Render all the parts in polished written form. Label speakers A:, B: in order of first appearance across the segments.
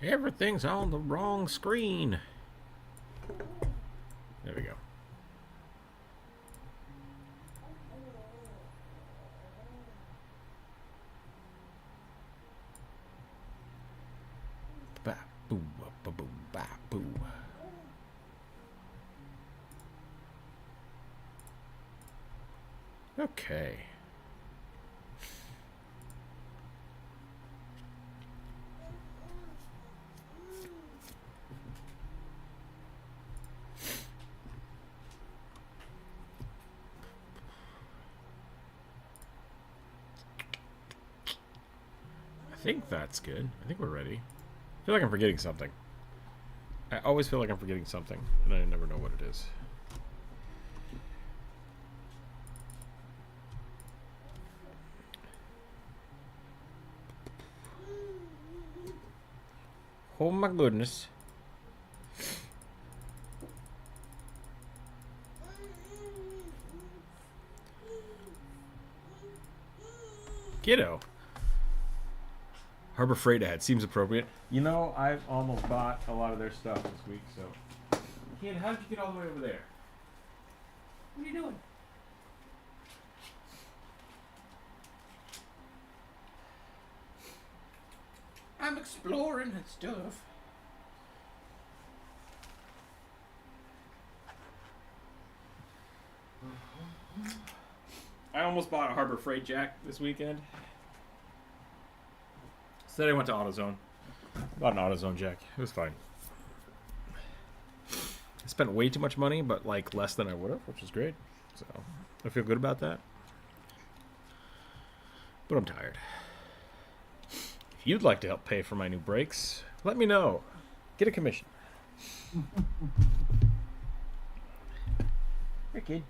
A: Everything's on the wrong screen. There we go. Ba boo ba boo ba boo. Okay. I think that's good. I think we're ready. I feel like I'm forgetting something. I always feel like I'm forgetting something, and I never know what it is. Oh my goodness. Kiddo. Harbor Freight ad seems appropriate. You know, I've almost bought a lot of their stuff this week, so. Kid, how did you get all the way over there? What are you doing? I'm exploring and stuff. I almost bought a Harbor Freight jack this weekend. Instead I went to AutoZone. Bought an AutoZone jack. It was fine. I spent way too much money, but like less than I would have, which is great. So I feel good about that. But I'm tired. If you'd like to help pay for my new brakes, let me know. Get a commission. Here, kid.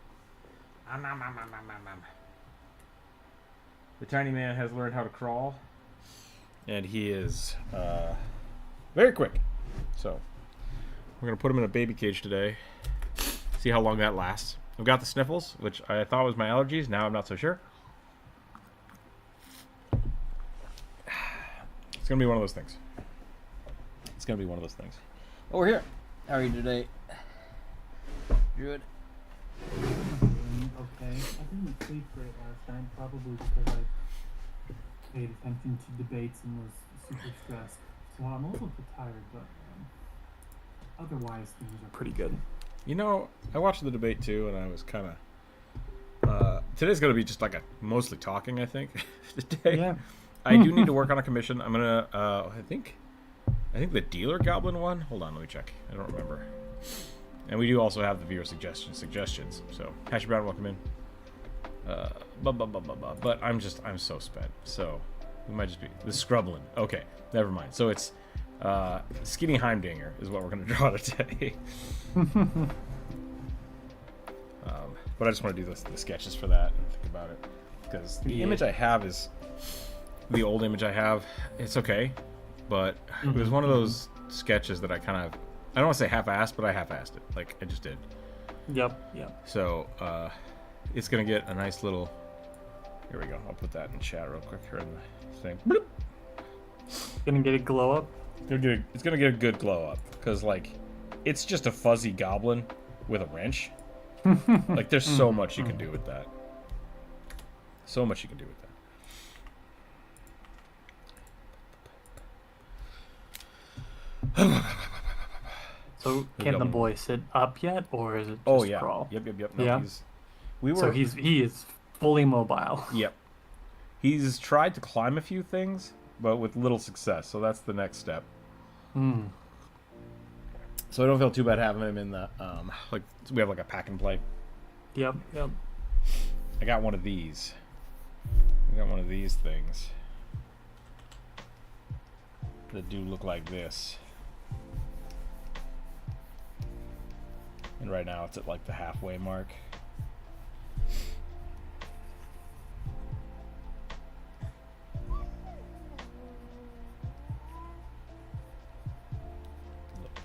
A: The tiny man has learned how to crawl, and he is very quick. So we're going to put him in a baby cage today, see how long that lasts. I've got the sniffles, which I thought was my allergies. Now I'm not so sure. It's going to be one of those things. It's going to be one of those things. Oh, we're here. How are you today? Good.
B: Okay. I didn't sleep great last night, probably because I paid attention to debates and was super stressed. So I'm a little bit tired, but otherwise things are pretty good.
A: You know, I watched the debate too, and I was kind of... today's going to be just like a mostly talking, I think, today.
B: Yeah.
A: I do need to work on a commission. I'm going to... I think the dealer goblin won. Hold on, let me check. I don't remember. And we do also have the viewer suggestions. So, Hash Brown, welcome in. But I'm so spent. So, we might just be... The Scrublin. Okay, never mind. So, it's... Skinny Heimdinger is what we're going to draw today. But I just want to do the sketches for that and think about it. Because the image I have is... The old image I have, it's okay. But it was one of those sketches that I kind of... I don't want to say half-assed, but I half-assed it. Like, I just did.
B: Yep.
A: So, it's going to get a nice little... Here we go. I'll put that in chat real quick here in the thing. Bloop.
B: Gonna get a glow up?
A: It's going to get a good glow up. Because, like, it's just a fuzzy goblin with a wrench. Like, there's so much you can do with that. So much you can do with that.
B: So can the boy sit up yet, or is it just crawl?
A: Yep. No,
B: yeah. He is fully mobile.
A: Yep. He's tried to climb a few things, but with little success. So that's the next step. So I don't feel too bad having him in the like we have like a pack and play.
B: Yep.
A: I got one of these. Things that do look like this. And right now it's at like the halfway mark.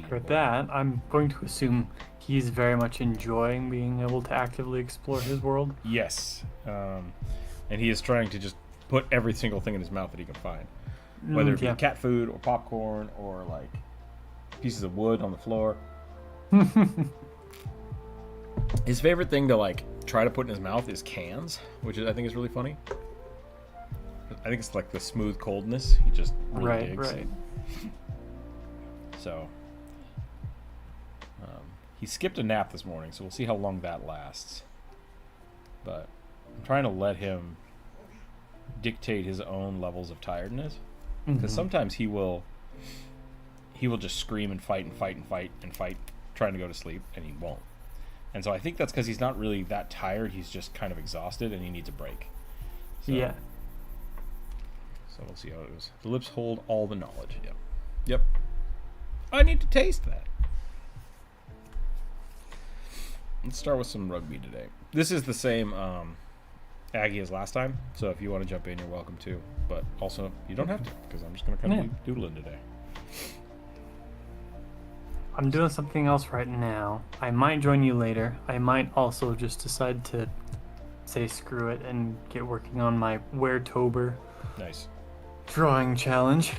C: For that, I'm going to assume he's very much enjoying being able to actively explore his world.
A: Yes. And he is trying to just put every single thing in his mouth that he can find. Whether it be cat food or popcorn or like pieces of wood on the floor. His favorite thing to like try to put in his mouth is cans, which I think is really funny. I think it's like the smooth coldness. He just really digs. Right. So he skipped a nap this morning, so we'll see how long that lasts. But I'm trying to let him dictate his own levels of tiredness, because sometimes he will just scream and fight and fight and fight and fight, trying to go to sleep, and he won't. And so I think that's because he's not really that tired. He's just kind of exhausted, and he needs a break. So,
C: yeah.
A: So we'll see how it goes. The lips hold all the knowledge. Yep. Yep. I need to taste that. Let's start with some rugby today. This is the same Aggie as last time, so if you want to jump in, you're welcome to. But also, you don't have to, because I'm just going to kind of be doodling today.
C: I'm doing something else right now. I might join you later. I might also just decide to say screw it and get working on my Weartober
A: Nice.
C: drawing challenge.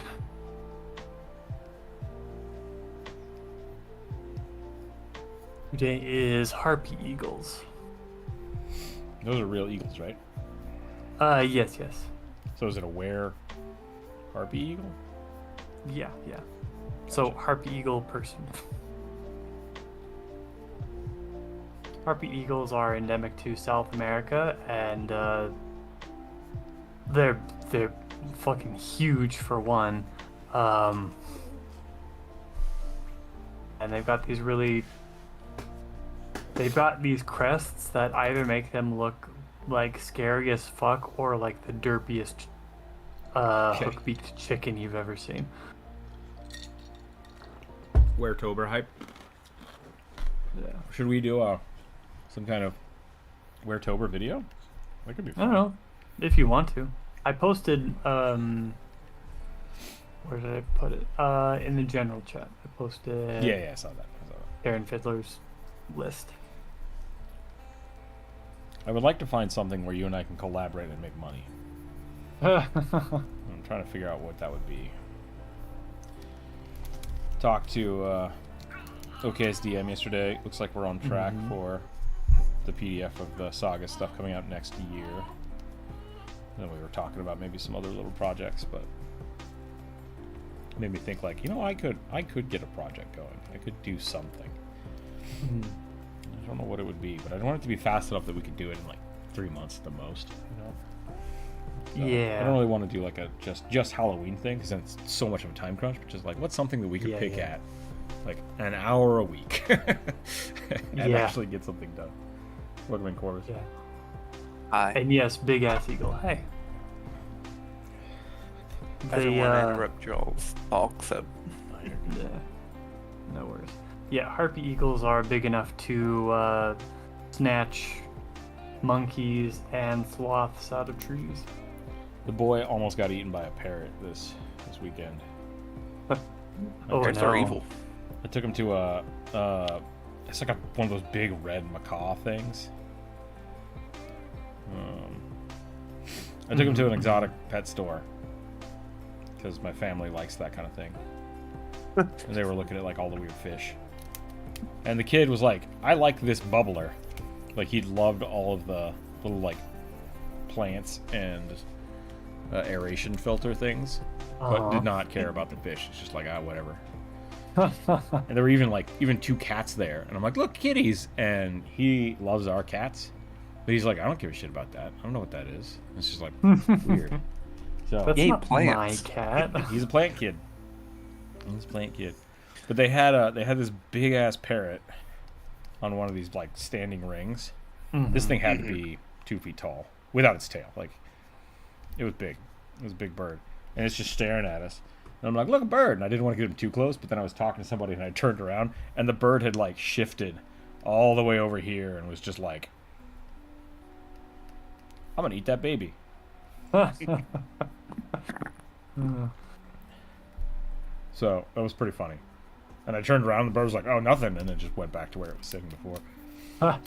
C: Today is Harpy Eagles.
A: Those are real eagles, right?
C: Yes.
A: So is it a were harpy eagle?
C: Yeah. So Harpy Eagle person. Harpy Eagles are endemic to South America, and they're fucking huge for one. And they've got these crests that either make them look like scary as fuck or like the derpiest hook-beaked chicken you've ever seen.
A: Weartober hype.
C: Yeah.
A: Should we do some kind of Weartober video? That could be fun.
C: I don't know. If you want to. I posted where did I put it? In the general chat. I posted
A: Yeah, I saw that.
C: Darren Fiddler's list.
A: I would like to find something where you and I can collaborate and make money. I'm trying to figure out what that would be. Talked to OKSDM yesterday. Looks like we're on track for the PDF of the Saga stuff coming out next year. And then we were talking about maybe some other little projects, but it made me think like, I could get a project going. I could do something. I don't know what it would be, but I don't want it to be fast enough that we could do it in like 3 months at the most. So
C: yeah.
A: I don't really want to do like a just Halloween thing, because then it's so much of a time crunch. But just like, what's something that we could pick at like an hour a week and actually get something done. Welcome in, Corvus.
C: Yeah.
D: Hi.
C: And yes, big ass eagle. Hey.
D: I don't want to interrupt y'all's talk, so.
C: Yeah. No worries. Yeah, Harpy Eagles are big enough to snatch monkeys and sloths out of trees.
A: The boy almost got eaten by a parrot this weekend.
D: Parrots are evil.
A: I took him to it's like one of those big red macaw things. I took him to an exotic pet store because my family likes that kind of thing. And they were looking at like all the weird fish. And the kid was like, I like this bubbler. Like, he loved all of the little like plants and aeration filter things, but did not care about the fish. It's just like, whatever. And there were even two cats there, and I'm like, look, kitties. And he loves our cats, but he's like, I don't give a shit about that. I don't know what that is. It's just like weird. So
C: that's not plants. My cat.
A: He's a plant kid. But they had this big ass parrot on one of these like standing rings. This thing had to be 2 feet tall without its tail. Like, it was big. It was a big bird, and it's just staring at us. And I'm like, look, a bird. And I didn't want to get him too close, but then I was talking to somebody, and I turned around, and the bird had like shifted all the way over here and was just like, I'm gonna eat that baby. So that was pretty funny. And I turned around, and the bird was like, "Oh, nothing," and it just went back to where it was sitting before. But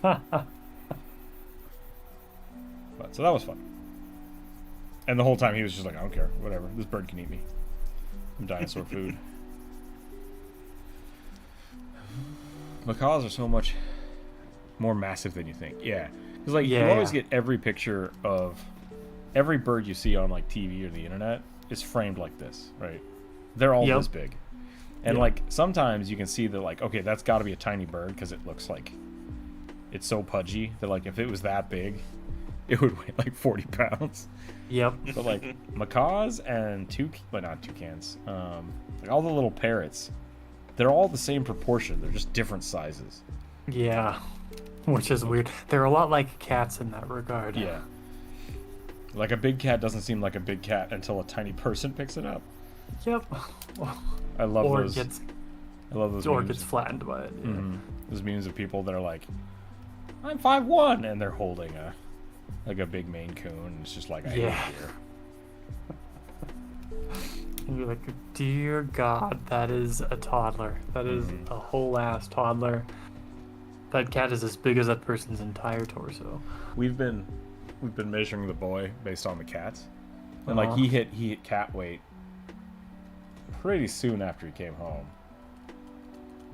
A: so that was fun. And the whole time he was just like, "I don't care, whatever. This bird can eat me. I'm dinosaur food." Macaws are so much more massive than you think. Yeah, because like you always get every picture of every bird you see on like TV or the internet is framed like this, right? They're all this big, and like sometimes you can see that like, okay, that's got to be a tiny bird because it looks like it's so pudgy that like if it was that big, it would weigh like 40 pounds.
C: Yep.
A: But like macaws and not toucans, like all the little parrots, they're all the same proportion. They're just different sizes.
C: Yeah, which is weird. They're a lot like cats in that regard.
A: Yeah. Like a big cat doesn't seem like a big cat until a tiny person picks it up.
C: Yep.
A: I love
C: or
A: those.
C: Gets,
A: I love those.
C: Or
A: memes.
C: gets flattened by it. Yeah.
A: Mm-hmm. Those memes of people that are like, "I'm 5'1", and they're holding a big Maine Coon, and it's just like, I hate it here.
C: And you're like, dear God, that is a toddler. That is a whole ass toddler. That cat is as big as that person's entire torso.
A: We've been measuring the boy based on the cats, and like he hit cat weight pretty soon after he came home.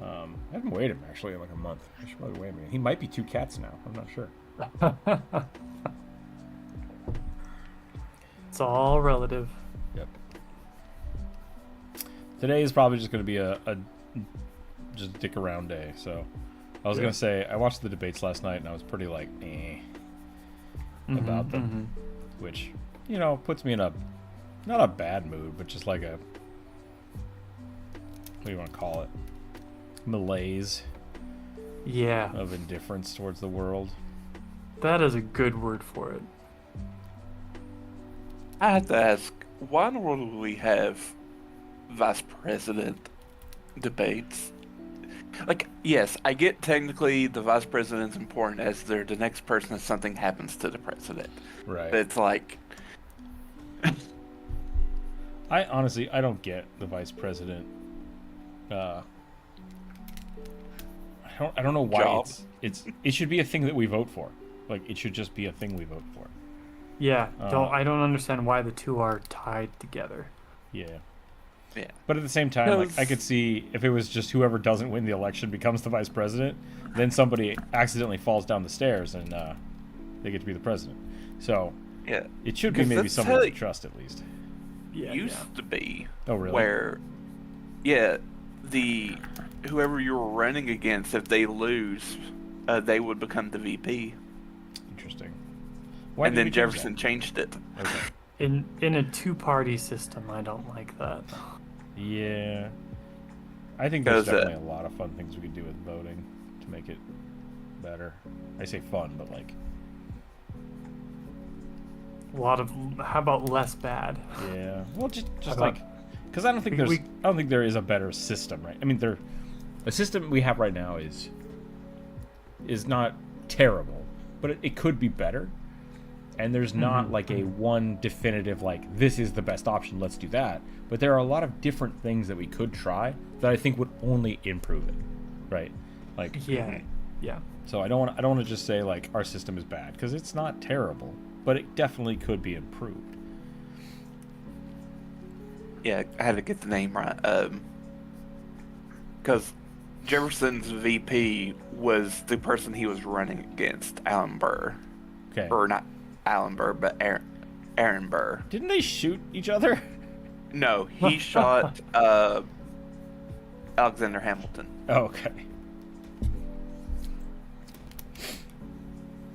A: I haven't weighed him actually in like a month. I should probably weigh him again. He might be 2 cats now. I'm not sure.
C: It's all relative.
A: Yep. Today is probably just going to be a just dick around day. So I was going to say I watched the debates last night and I was pretty like about them, which puts me in a not a bad mood, but just like a, what do you want to call it? Malaise.
C: Yeah.
A: Of indifference towards the world.
C: That is a good word for it.
D: I have to ask, why in the world do we have vice president debates? Like, yes, I get technically the vice president's important as they're the next person if something happens to the president.
A: Right.
D: But it's like...
A: I honestly don't get the vice president. I don't know why it should be a thing that we vote for. Like, it should just be a thing we vote for.
C: Yeah, I don't understand why the two are tied together.
A: Yeah.
D: Yeah.
A: But at the same time, like, I could see if it was just whoever doesn't win the election becomes the vice president, then somebody accidentally falls down the stairs and they get to be the president. So
D: yeah,
A: it should be maybe somebody to trust at least.
D: Yeah, used to be.
A: Oh, really?
D: Where, whoever you were running against, if they lose, they would become the VP.
A: Interesting.
D: And then Jefferson changed it.
A: Okay.
C: In a two-party system, I don't like that.
A: Yeah. I think there's definitely a lot of fun things we could do with voting to make it better. I say fun, but like...
C: How about less bad?
A: Yeah. Well, just like... Because I don't think there is a better system, right? I mean, the system we have right now is not terrible, but it could be better. And there's not like a one definitive, like, this is the best option, let's do that. But there are a lot of different things that we could try that I think would only improve it, right? Like,
C: yeah.
A: So I don't want to just say like our system is bad, because it's not terrible, but it definitely could be improved.
D: Yeah, I had to get the name right. Because Jefferson's VP was the person he was running against, Alan Burr.
A: Okay.
D: Or not Alan Burr, but Aaron Burr.
A: Didn't they shoot each other?
D: No, he shot Alexander Hamilton.
A: Oh, okay.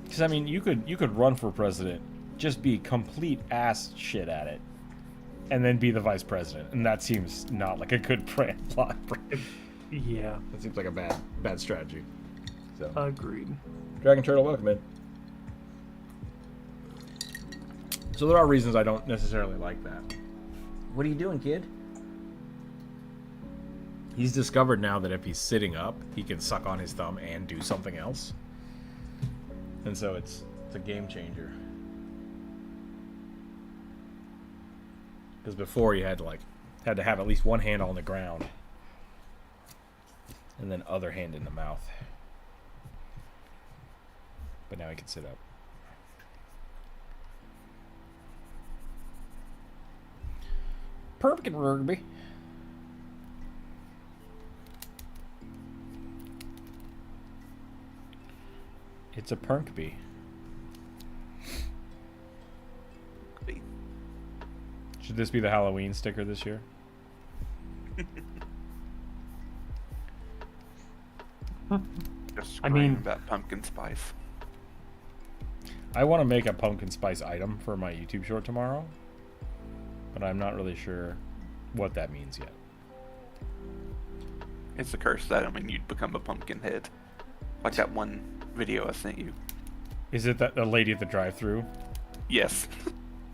A: Because I mean, you could run for president, just be complete ass shit at it, and then be the vice president, and that seems not like a good plot.
C: Yeah.
A: That seems like a bad strategy. So.
C: Agreed.
A: Dragon Turtle, welcome in. So there are reasons I don't necessarily like that. What are you doing, kid? He's discovered now that if he's sitting up, he can suck on his thumb and do something else. And so it's a game changer. Because before you had to have at least one hand on the ground. And then other hand in the mouth. But now he can sit up. Pumpkin rugby. It's a Punkby. Should this be the Halloween sticker this year?
D: Just
C: I mean-
D: about pumpkin spice.
A: I want to make a pumpkin spice item for my YouTube short tomorrow, but I'm not really sure what that means yet.
D: It's a cursed item, and you'd become a pumpkin head, like that one video I sent you.
A: Is it that the lady at the drive-thru?
D: Yes.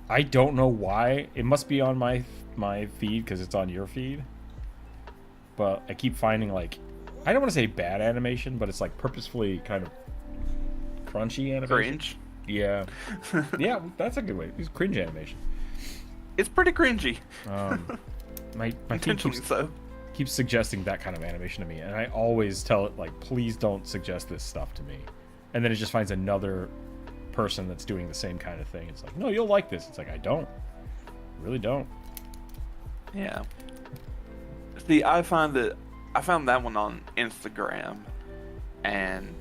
A: I don't know why. It must be on my feed because it's on your feed. But I keep finding, like, I don't want to say bad animation, but it's like purposefully kind of crunchy animation.
D: Cringe.
A: Yeah. Yeah, that's a good way. It's cringe animation.
D: It's pretty cringy.
A: My feed
D: Intentionally so.
A: keeps suggesting that kind of animation to me, and I always tell it, like, please don't suggest this stuff to me. And then it just finds another person that's doing the same kind of thing. It's like, no, you'll like this. It's like, I don't. Really don't.
D: Yeah. See, I found that one on Instagram, and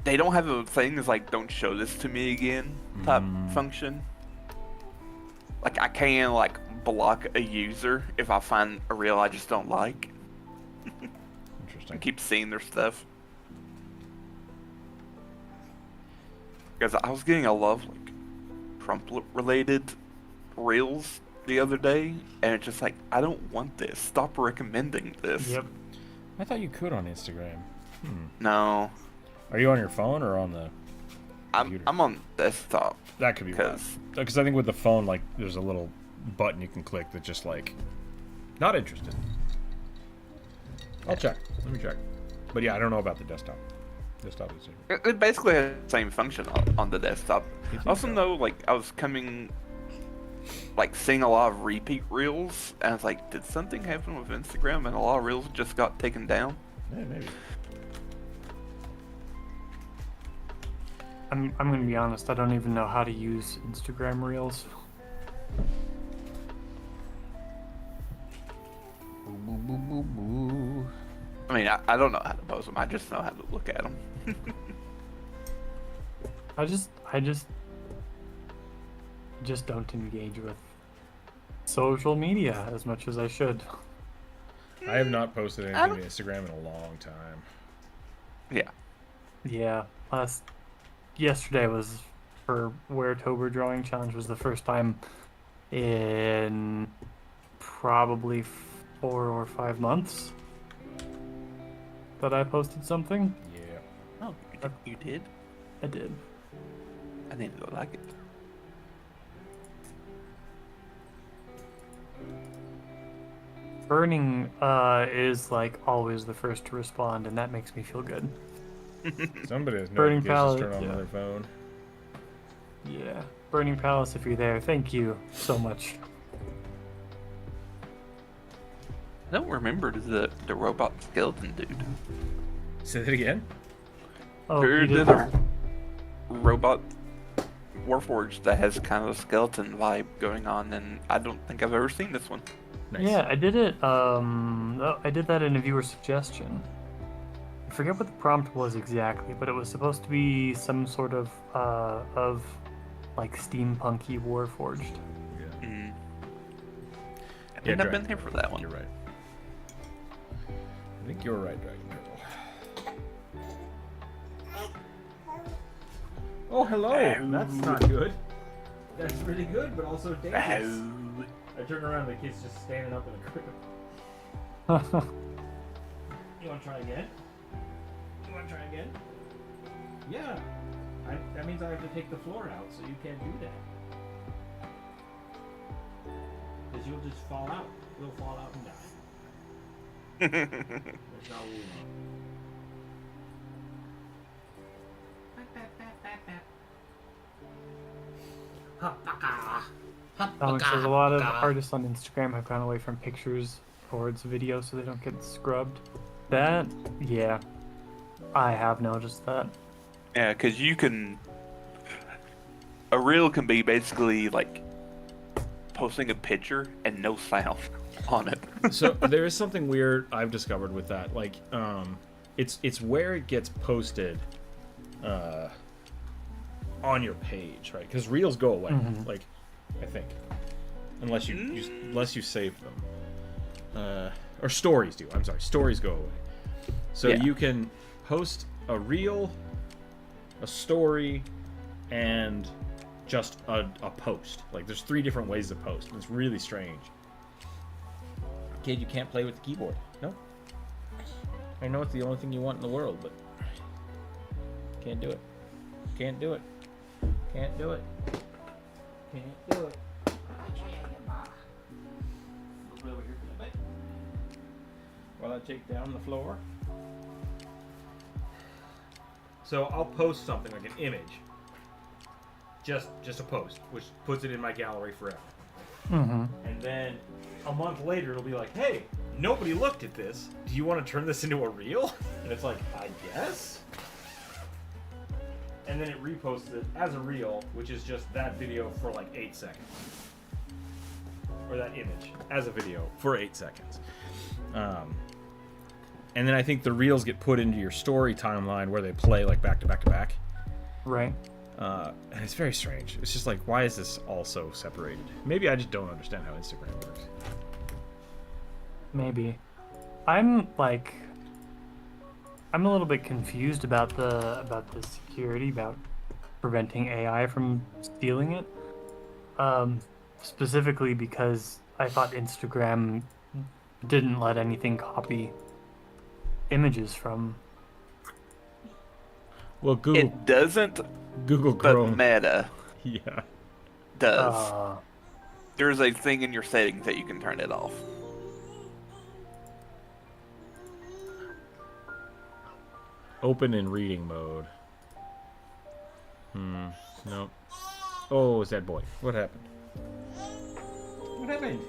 D: they don't have a thing that's like, don't show this to me again type function. Like, I can, like, block a user if I find a reel I just don't like.
A: Interesting.
D: And keep seeing their stuff. Because I was getting a lot of, like, Trump-related reels the other day, and it's just like, I don't want this. Stop recommending this.
C: Yep.
A: I thought you could on Instagram.
D: No.
A: Are you on your phone or on the computer?
D: I'm on desktop.
A: That could be why. Because I think with the phone, like, there's a little button you can click that just, like, not interested. I'll check. Let me check. But yeah, I don't know about the desktop. Desktop is
D: It basically has the same function on the desktop. I also know, like, I was seeing a lot of repeat reels, and I was like, did something happen with Instagram and a lot of reels just got taken down?
A: Yeah, maybe.
C: I'm gonna be honest. I don't even know how to use Instagram Reels.
D: I mean, I don't know how to post them. I just know how to look at them.
C: I just don't engage with social media as much as I should.
A: I have not posted anything to Instagram in a long time.
D: Yeah.
C: Yeah. Yesterday was for Weartober Drawing Challenge was the first time in probably 4 or 5 months that I posted something.
A: Yeah.
D: Oh, you did?
C: I did.
D: I need to go like it.
C: Burning is like always the first to respond, and that makes me feel good.
A: Somebody has
C: Burning
A: notifications
C: Palace,
A: turned on
C: yeah.
A: their phone.
C: Yeah. Burning Palace, if you're there, thank you so much.
D: I don't remember the robot skeleton dude.
A: Say that again?
C: Oh,
D: There
C: you
D: did
C: did.
D: a robot Warforged that has kind of a skeleton vibe going on, and I don't think I've ever seen this one.
A: Nice.
C: Yeah, I did it. I did that in a viewer suggestion. I forget what the prompt was exactly, but it was supposed to be some sort of like steampunky Warforged.
A: Yeah.
D: Mm. I
A: Yeah,
D: think I've
A: Dragon
D: been here for that one.
A: You're right. I think you're right, Dragon Turtle. Oh, hello. That's not good. That's really good, but also dangerous. I turn around, the kid's just standing up in a crib. You want to try again? You want to try again? Yeah. That means I have to take the floor out, so you can't do that. Because you'll just fall out. You'll fall out and die. That's not what we want.
C: Alex says a lot of artists on Instagram have gone away from pictures towards video so they don't get scrubbed. That, yeah, I have noticed that.
D: Yeah, because you can. A reel can be basically like posting a picture and no sound on it.
A: So there is something weird I've discovered with that. Like, it's where it gets posted on your page, right? Because reels go away. Like, I think, unless you save them, or stories do. I'm sorry, stories go away. So you can post a reel, a story, and just a post. Like, there's 3 different ways to post, and it's really strange. Kid, you can't play with the keyboard. No. I know it's the only thing you want in the world, but can't do it. Can't do it. Can't do it. Can't do it. While I take down the floor. So I'll post something like an image. Just a post, which puts it in my gallery forever. And then a month later, it'll be like, hey, nobody looked at this. Do you want to turn this into a reel? And it's like, I guess. And then it reposts it as a reel, which is just that video for like 8 seconds. Or that image as a video for 8 seconds. And then I think the reels get put into your story timeline where they play like back to back to back.
C: Right.
A: And it's very strange. It's just like, why is this all so separated? Maybe I just don't understand how Instagram works.
C: Maybe. I'm a little bit confused about the security, about preventing AI from stealing it. Specifically because I thought Instagram didn't let anything copy images from.
A: Well, Google.
D: It doesn't.
A: Google
D: But
A: Chrome.
D: Meta
A: Yeah.
D: does. There's a thing in your settings that you can turn it off.
A: Open in reading mode. No. Oh, it's that boy. What happened? What happened?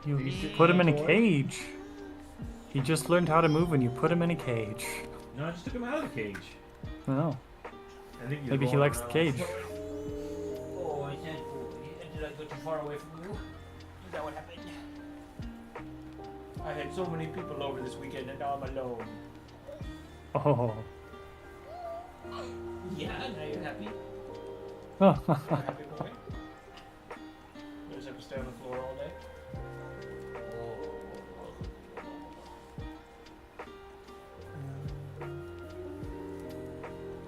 C: You put him in a cage. He just learned how to move and you put him in a cage.
A: No, I just took him out of the cage.
C: Oh.
A: I think
C: Maybe he likes the cage.
A: Oh, I said, did I go too far away from you? Is that what happened? I had so many people over this weekend and now I'm alone.
C: Oh.
A: Yeah, now you're happy.
C: Oh.
A: Happy boy. You just have to stay on the floor all day.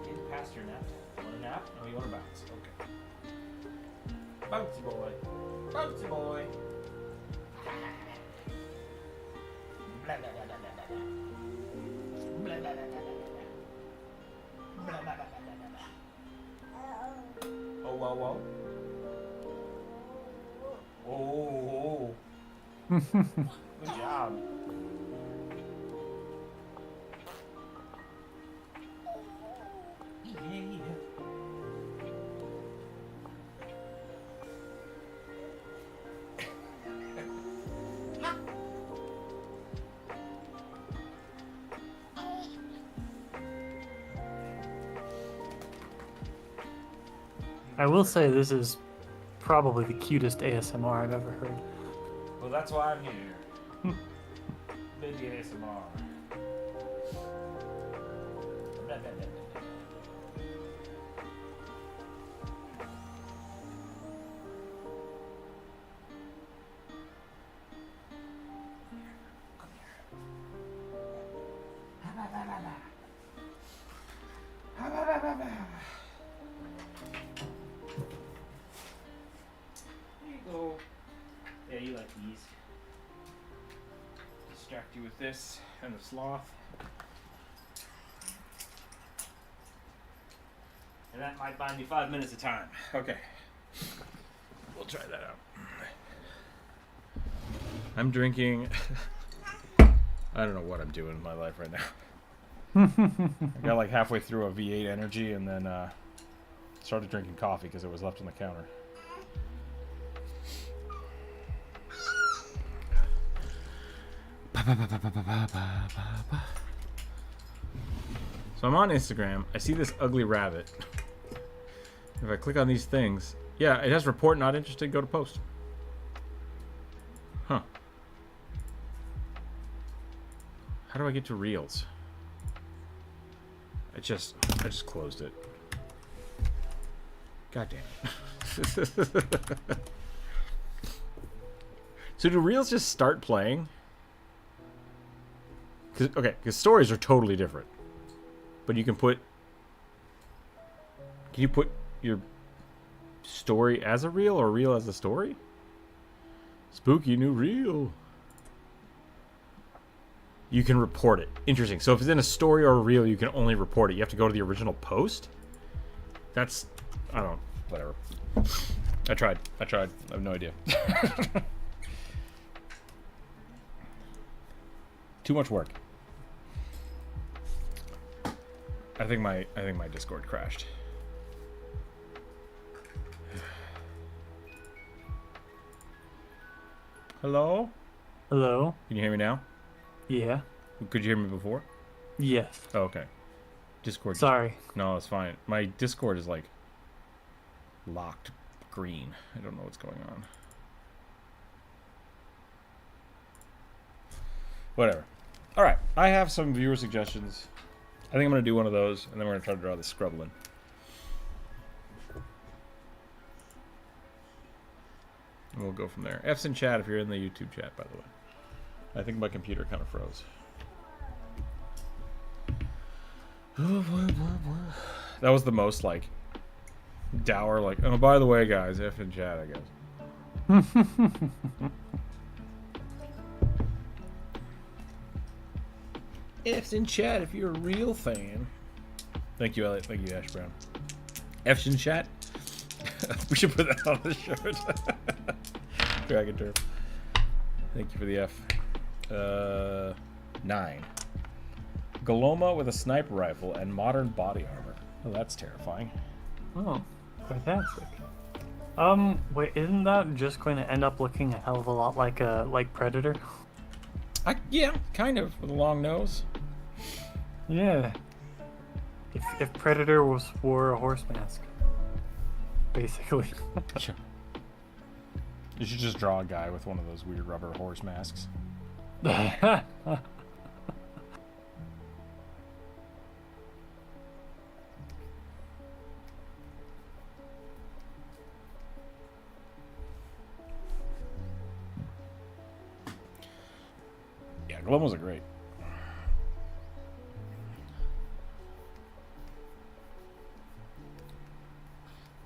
A: Getting past your nap. You want a nap? No, you want to bounce. Okay. Bouncy boy. Bouncy boy. Blah, blah, blah, blah, blah, blah. Blah, blah, blah, blah, blah, blah. Blah, blah, blah, blah, blah, blah. Oh, wow, wow. Oh, good job. Yeah.
C: I will say this is probably the cutest ASMR I've ever heard.
A: Well, that's why I'm here. Baby ASMR. Blah, blah, blah, blah. There you go. Yeah, you like these. Distract you with this and the sloth. And that might buy me 5 minutes of time. Okay. We'll try that out. I'm drinking. I don't know what I'm doing in my life right now. I got like halfway through a V8 Energy and then started drinking coffee because it was left on the counter. So I'm on Instagram. I see this ugly rabbit. If I click on these things, yeah, it has report not interested, go to post. Huh. How do I get to Reels? I just closed it. God damn it. So do Reels just start playing? Because stories are totally different. But you can put... Can you put your story as a reel or reel as a story? Spooky new reel. You can report it. Interesting. So if it's in a story or a reel, you can only report it. You have to go to the original post? That's... I don't... Whatever. I tried. I have no idea. Too much work. I think my Discord crashed. Hello?
C: Hello?
A: Can you hear me now?
C: Yeah.
A: Could you hear me before?
C: Yes.
A: Oh, okay. Discord.
C: Sorry.
A: No, it's fine. My Discord is like locked green. I don't know what's going on. Whatever. All right. I have some viewer suggestions. I think I'm going to do one of those, and then we're going to try to draw the scrublin. And we'll go from there. F's in chat if you're in the YouTube chat, by the way. I think my computer kind of froze. That was the most, like, dour, like, oh, by the way, guys, F in chat, I guess. F's in chat if you're a real fan. Thank you, Elliot. Thank you, Ash Brown. F's in chat? We should put that on the shirt. Dragon Turf. Thank you for the F. 9. Galoma with a sniper rifle and modern body armor. Oh, that's terrifying.
C: Oh, fantastic. Wait, isn't that just going to end up looking a hell of a lot like Predator?
A: Yeah, kind of, with a long nose.
C: Yeah. If Predator wore a horse mask. Basically.
A: Sure. You should just draw a guy with one of those weird rubber horse masks. Yeah, Glomos are great.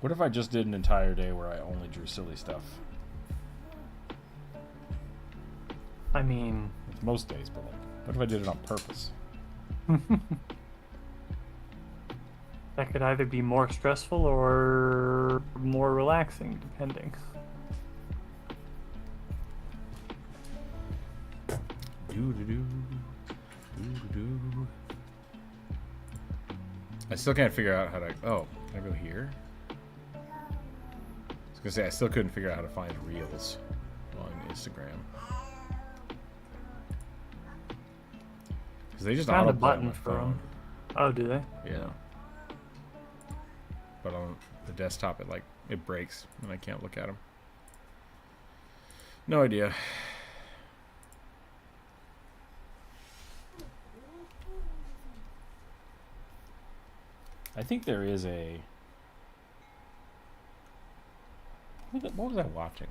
A: What if I just did an entire day where I only drew silly stuff?
C: I mean...
A: It's most days, but like, what if I did it on purpose?
C: That could either be more stressful or more relaxing, depending.
A: I still can't figure out how to... Oh, can I go here? I was gonna say, I still couldn't figure out how to find Reels on Instagram. Because they just
C: Found a
A: autoplay
C: button
A: on my
C: for
A: phone.
C: them. Oh, do they?
A: Yeah. But on the desktop, it breaks, and I can't look at them. No idea. I think there is a... What was I watching?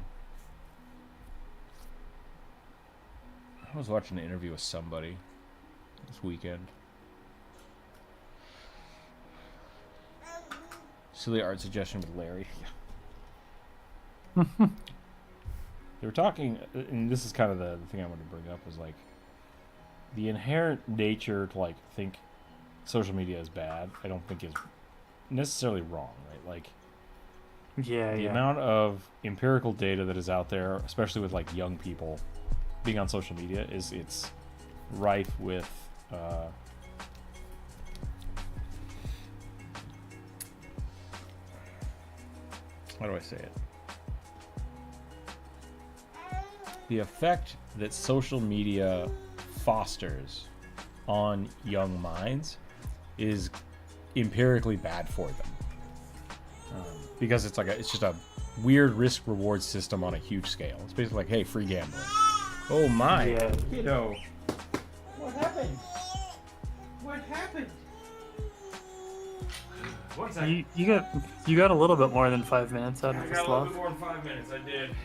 A: I was watching an interview with somebody this weekend. Silly art suggestion with Larry. They were talking, and this is kind of the thing I wanted to bring up, was like the inherent nature to like think social media is bad. I don't think is necessarily wrong, right? Like the amount of empirical data that is out there, especially with like young people being on social media, it's rife with how do I say it? The effect that social media fosters on young minds is empirically bad for them, because it's just a weird risk reward system on a huge scale. It's basically like, hey, free gambling. Oh my,
C: Yeah.
A: kiddo, what happened? What happened? One second.
C: You got a little bit more than 5 minutes out of
A: I
C: this
A: got a little
C: sloth.
A: bit more than 5 minutes. I did.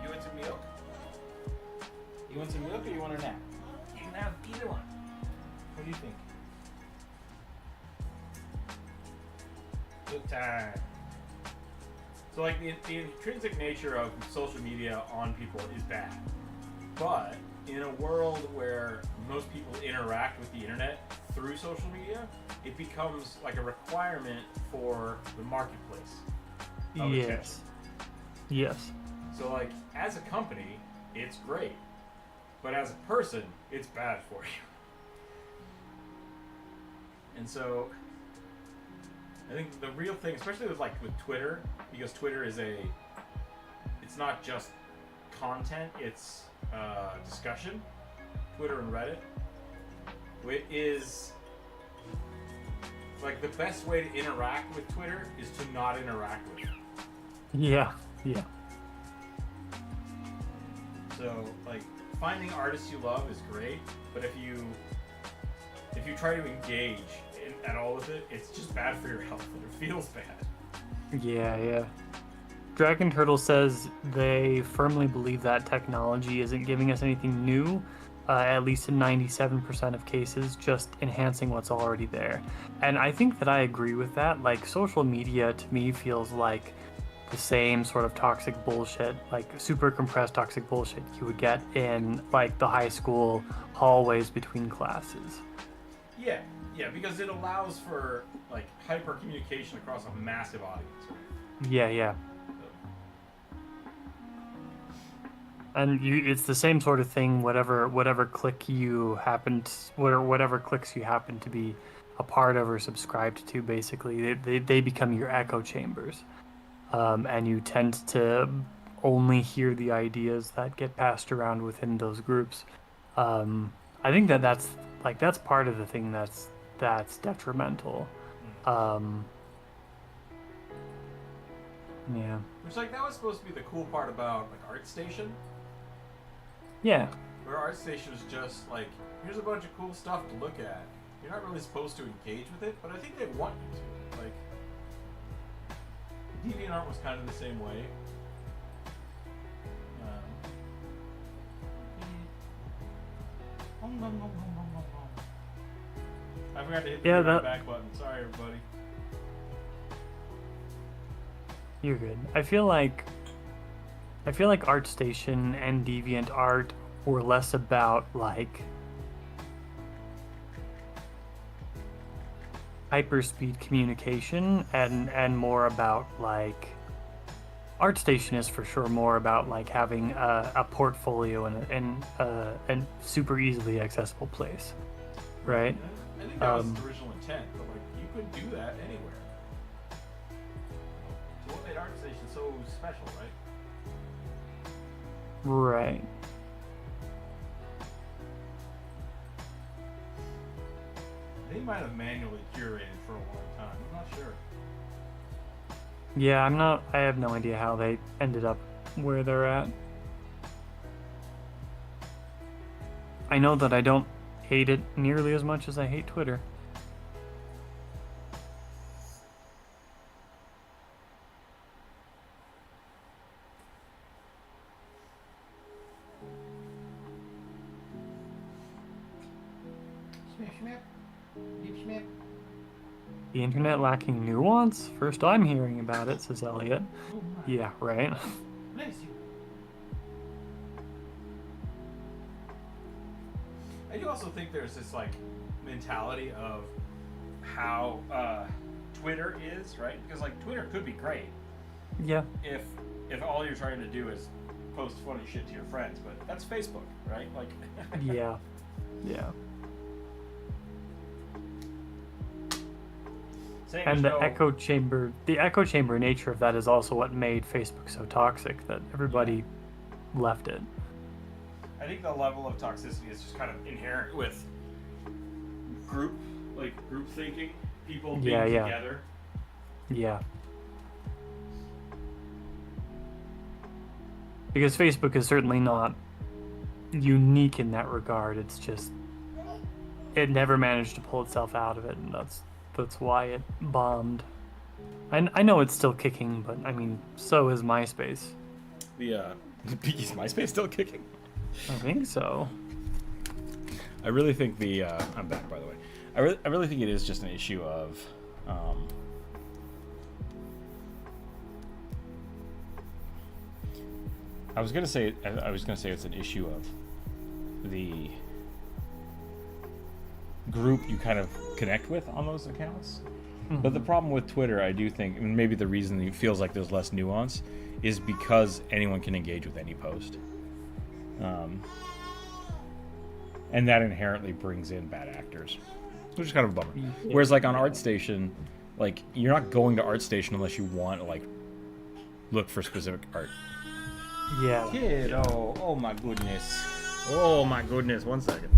A: You want some milk? You want some milk or you want a nap? You can have either one. What do you think? Milk time. So, like, the intrinsic nature of social media on people is bad. But in a world where most people interact with the internet through social media, it becomes like a requirement for the marketplace of attention.
C: Yes. Yes.
A: So, like, as a company, it's great. But as a person, it's bad for you. And so, I think the real thing, especially with Twitter, because Twitter is it's not just content, it's discussion. Twitter and Reddit, it is like the best way to interact with Twitter is to not interact with it.
C: Yeah. Yeah.
A: So, like, finding artists you love is great, but if you try to engage at all with it, it's just bad for your health and it feels bad.
C: Yeah. Dragon Turtle says they firmly believe that technology isn't giving us anything new, at least in 97% of cases, just enhancing what's already there. And I think that I agree with that. Like, social media to me feels like the same sort of toxic bullshit, like super compressed toxic bullshit you would get in like the high school hallways between classes.
A: Yeah, because it allows for like hyper communication across a massive audience.
C: Yeah. And it's the same sort of thing. Whatever click you whatever clicks you happen to be a part of or subscribed to, basically, they become your echo chambers, and you tend to only hear the ideas that get passed around within those groups. I think that's part of the thing that's detrimental. Yeah.
A: Which, like, that was supposed to be the cool part about like ArtStation.
C: Yeah.
A: Where ArtStation is just like, here's a bunch of cool stuff to look at. You're not really supposed to engage with it, but I think they want you to. Like, DeviantArt was kind of the same way. I forgot to hit the back button. Sorry, everybody.
C: You're good. I feel like ArtStation and DeviantArt were less about like hyperspeed communication and more about like ArtStation is for sure more about like having a portfolio in a super easily accessible place, right?
A: I think that was the original intent, but like you could do that anywhere. So what made ArtStation so special, right?
C: Right.
A: They might have manually curated for a long time. I'm not sure.
C: Yeah, I have no idea how they ended up where they're at. I know that I don't hate it nearly as much as I hate Twitter. The internet lacking nuance? First I'm hearing about it, says Elliot. Yeah, right.
A: Bless you. I do also think there's this like mentality of how Twitter is, right? Because like Twitter could be great
C: Yeah.
A: if all you're trying to do is post funny shit to your friends, but that's Facebook, right? Like
C: Yeah. And the echo chamber nature of that is also what made Facebook so toxic that everybody left it.
A: I think the level of toxicity is just kind of inherent with group thinking, people being together.
C: Yeah. Because Facebook is certainly not unique in that regard. It's just it never managed to pull itself out of it, and that's why it bombed. I know it's still kicking, but I mean, so is MySpace.
A: Is MySpace still kicking?
C: I think so.
A: I really think I'm back, by the way. I really think it is just an issue of I was gonna say it's an issue of the group you kind of connect with on those accounts. Mm-hmm. But the problem with Twitter, I do think, and maybe the reason it feels like there's less nuance, is because anyone can engage with any post. And that inherently brings in bad actors, which is kind of a bummer. Yeah. Whereas like on ArtStation, like you're not going to ArtStation unless you want to like look for specific art.
C: Yeah.
A: Kid, oh my goodness. Oh my goodness, 1 second.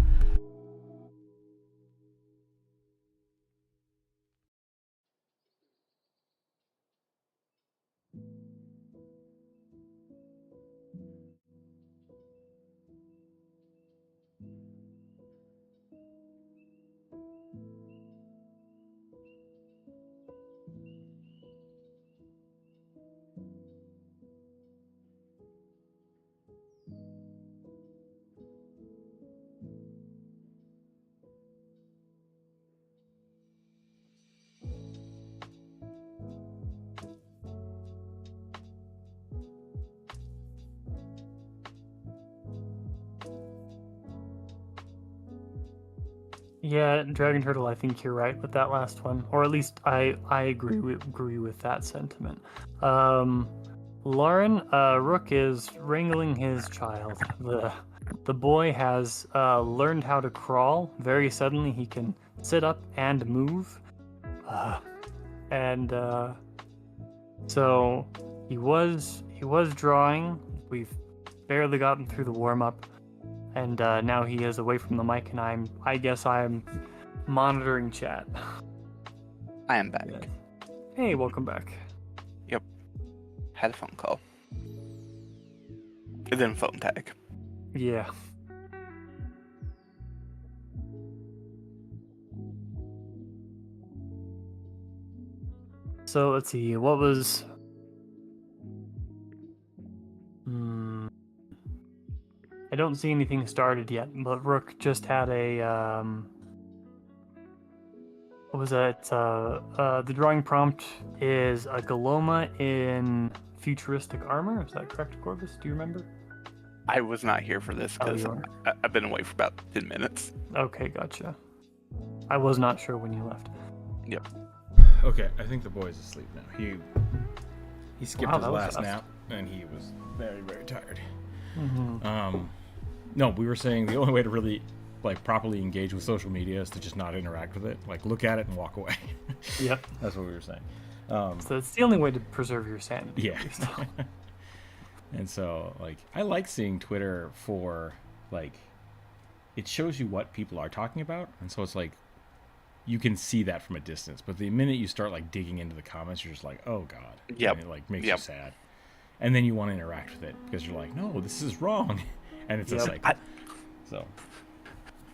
C: Yeah, Dragon Turtle, I think you're right with that last one, or at least I agree with that sentiment. Lauren, Rook is wrangling his child. The boy has learned how to crawl very suddenly. He can sit up and move, and so he was drawing. We've barely gotten through the warm up. And now he is away from the mic, and I guess I'm monitoring chat.
D: I am back.
C: Hey, welcome back.
D: Yep. Had a phone call. And then phone tag.
C: Yeah. So let's see, what was... I don't see anything started yet, but Rook just had a, what was that? The drawing prompt is a Galoma in futuristic armor. Is that correct, Corvus? Do you remember?
D: I was not here for this because I've been away for about 10 minutes.
C: Okay, gotcha. I was not sure when you left.
D: Yep.
A: Okay, I think the boy's asleep now. He skipped his last nap, and he was very, very tired.
C: Mm-hmm.
A: No, we were saying the only way to really like properly engage with social media is to just not interact with it. Like look at it and walk away.
C: Yep.
A: That's what we were saying.
C: So it's the only way to preserve your sanity.
A: Yeah. And so like I like seeing Twitter for like it shows you what people are talking about, and so it's like you can see that from a distance. But the minute you start like digging into the comments, you're just like, oh god.
D: Yep.
A: And it like makes you sad. And then you want to interact with it because you're like, no, this is wrong. And it's a cycle. So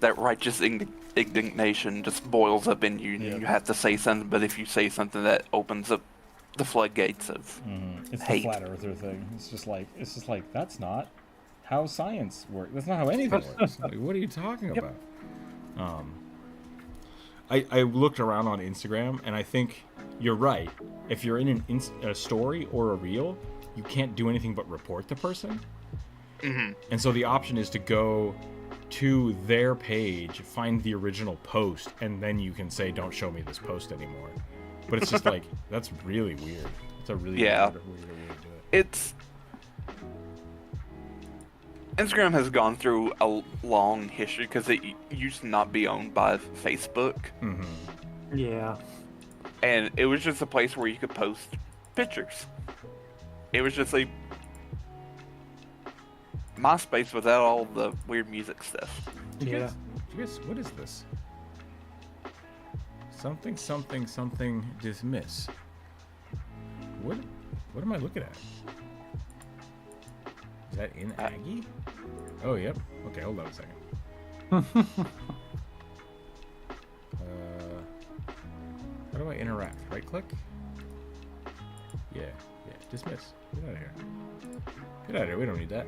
D: that righteous indignation just boils up in you, and you have to say something. But if you say something, that opens up the floodgates of
A: it's
D: hate.
A: The flat earther thing. It's just like that's not how science works. That's not how anything works. Like, what are you talking about? I looked around on Instagram, and I think you're right. If you're in a story or a reel, you can't do anything but report the person.
D: Mm-hmm.
A: And so the option is to go to their page, find the original post, and then you can say, don't show me this post anymore. But it's just like, that's really weird. It's a really weird way to do it.
D: It's... Instagram has gone through a long history because it used to not be owned by Facebook.
A: Mm-hmm.
C: Yeah.
D: and it was just a place where you could post pictures. It was just a MySpace without all the weird music stuff.
C: Yeah.
A: What is this? Something dismiss. What am I looking at? Is that in Aggie? Oh, yep. Okay, hold on a second. How do I interact? Right click? Yeah, dismiss. Get out of here. Get out of here, we don't need that.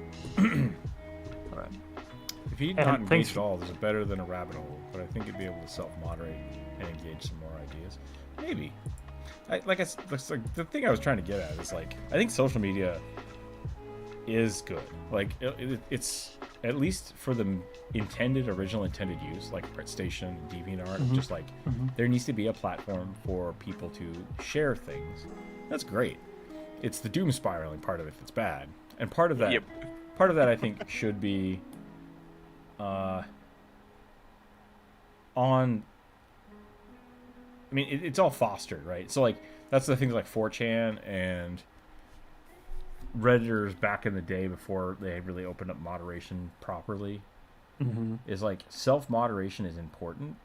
A: Alright. If you're not engaged at all, there's a better than a rabbit hole, but I think you'd be able to self-moderate and engage some more ideas. Maybe. The thing I was trying to get at is, like, I think social media is good. Like, it's, at least for the original intended use, like ArtStation, DeviantArt, just like, there needs to be a platform for people to share things. That's great. It's the doom spiraling part of it that's bad. And part of that, I think, should be it's all fostered, right? So, like, that's the things like 4chan and Redditors back in the day before they really opened up moderation properly, is like self-moderation is important,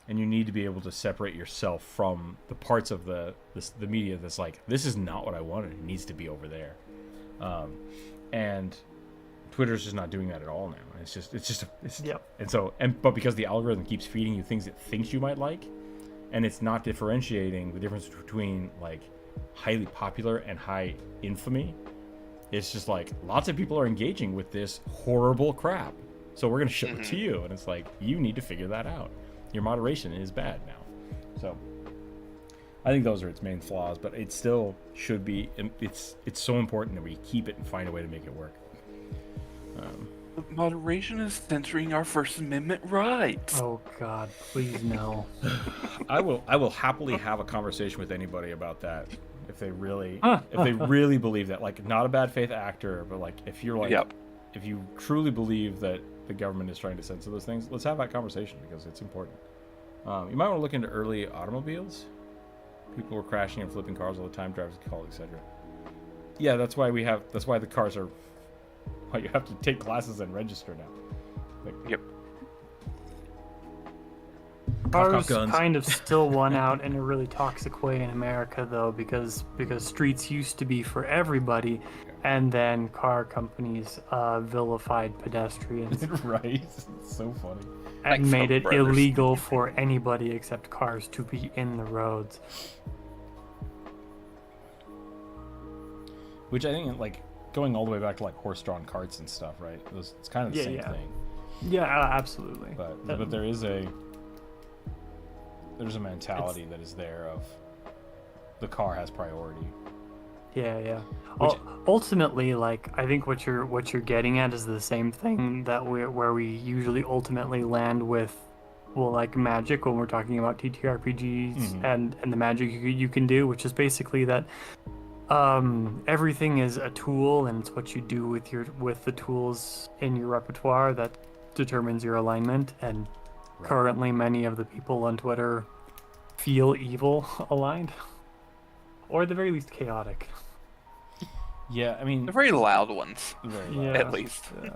A: and you need to be able to separate yourself from the parts of the media that's like, this is not what I wanted, it needs to be over there. And Twitter's just not doing that at all now. But because the algorithm keeps feeding you things it thinks you might like, and it's not differentiating the difference between, like, highly popular and high infamy, it's just like, lots of people are engaging with this horrible crap, so we're going to show it to you. And it's like, you need to figure that out. Your moderation is bad now. So I think those are its main flaws, but it still should be, it's so important that we keep it and find a way to make it work.
D: Moderation is censoring our First Amendment rights.
C: Oh God, please no.
A: I will happily have a conversation with anybody about that if they really believe that. Like, not a bad faith actor, but like, if you're like, if you truly believe that the government is trying to censor those things, let's have that conversation, because it's important. You might want to look into early automobiles. People were crashing and flipping cars all the time, drivers called, etc. Yeah, that's why the cars are. Why you have to take classes and register now. Like,
C: Cars kind of still won out in a really toxic way in America, though, because streets used to be for everybody, and then car companies vilified pedestrians.
A: Right? It's so funny.
C: And made it illegal for anybody except cars to be in the roads.
A: Which I think, like, going all the way back to, like, horse-drawn carts and stuff, right? It's kind of the same thing.
C: Yeah, absolutely.
A: But there's a mentality that is there of the car has priority.
C: Yeah. Ultimately, like, I think what you're getting at is the same thing that where we usually ultimately land with, well, like Magic, when we're talking about TTRPGs and the magic you can do, which is basically that everything is a tool, and it's what you do with the tools in your repertoire that determines your alignment. And currently, many of the people on Twitter feel evil aligned, or at the very least chaotic.
A: Yeah, I mean,
D: the very loud ones, at least.
C: Yeah.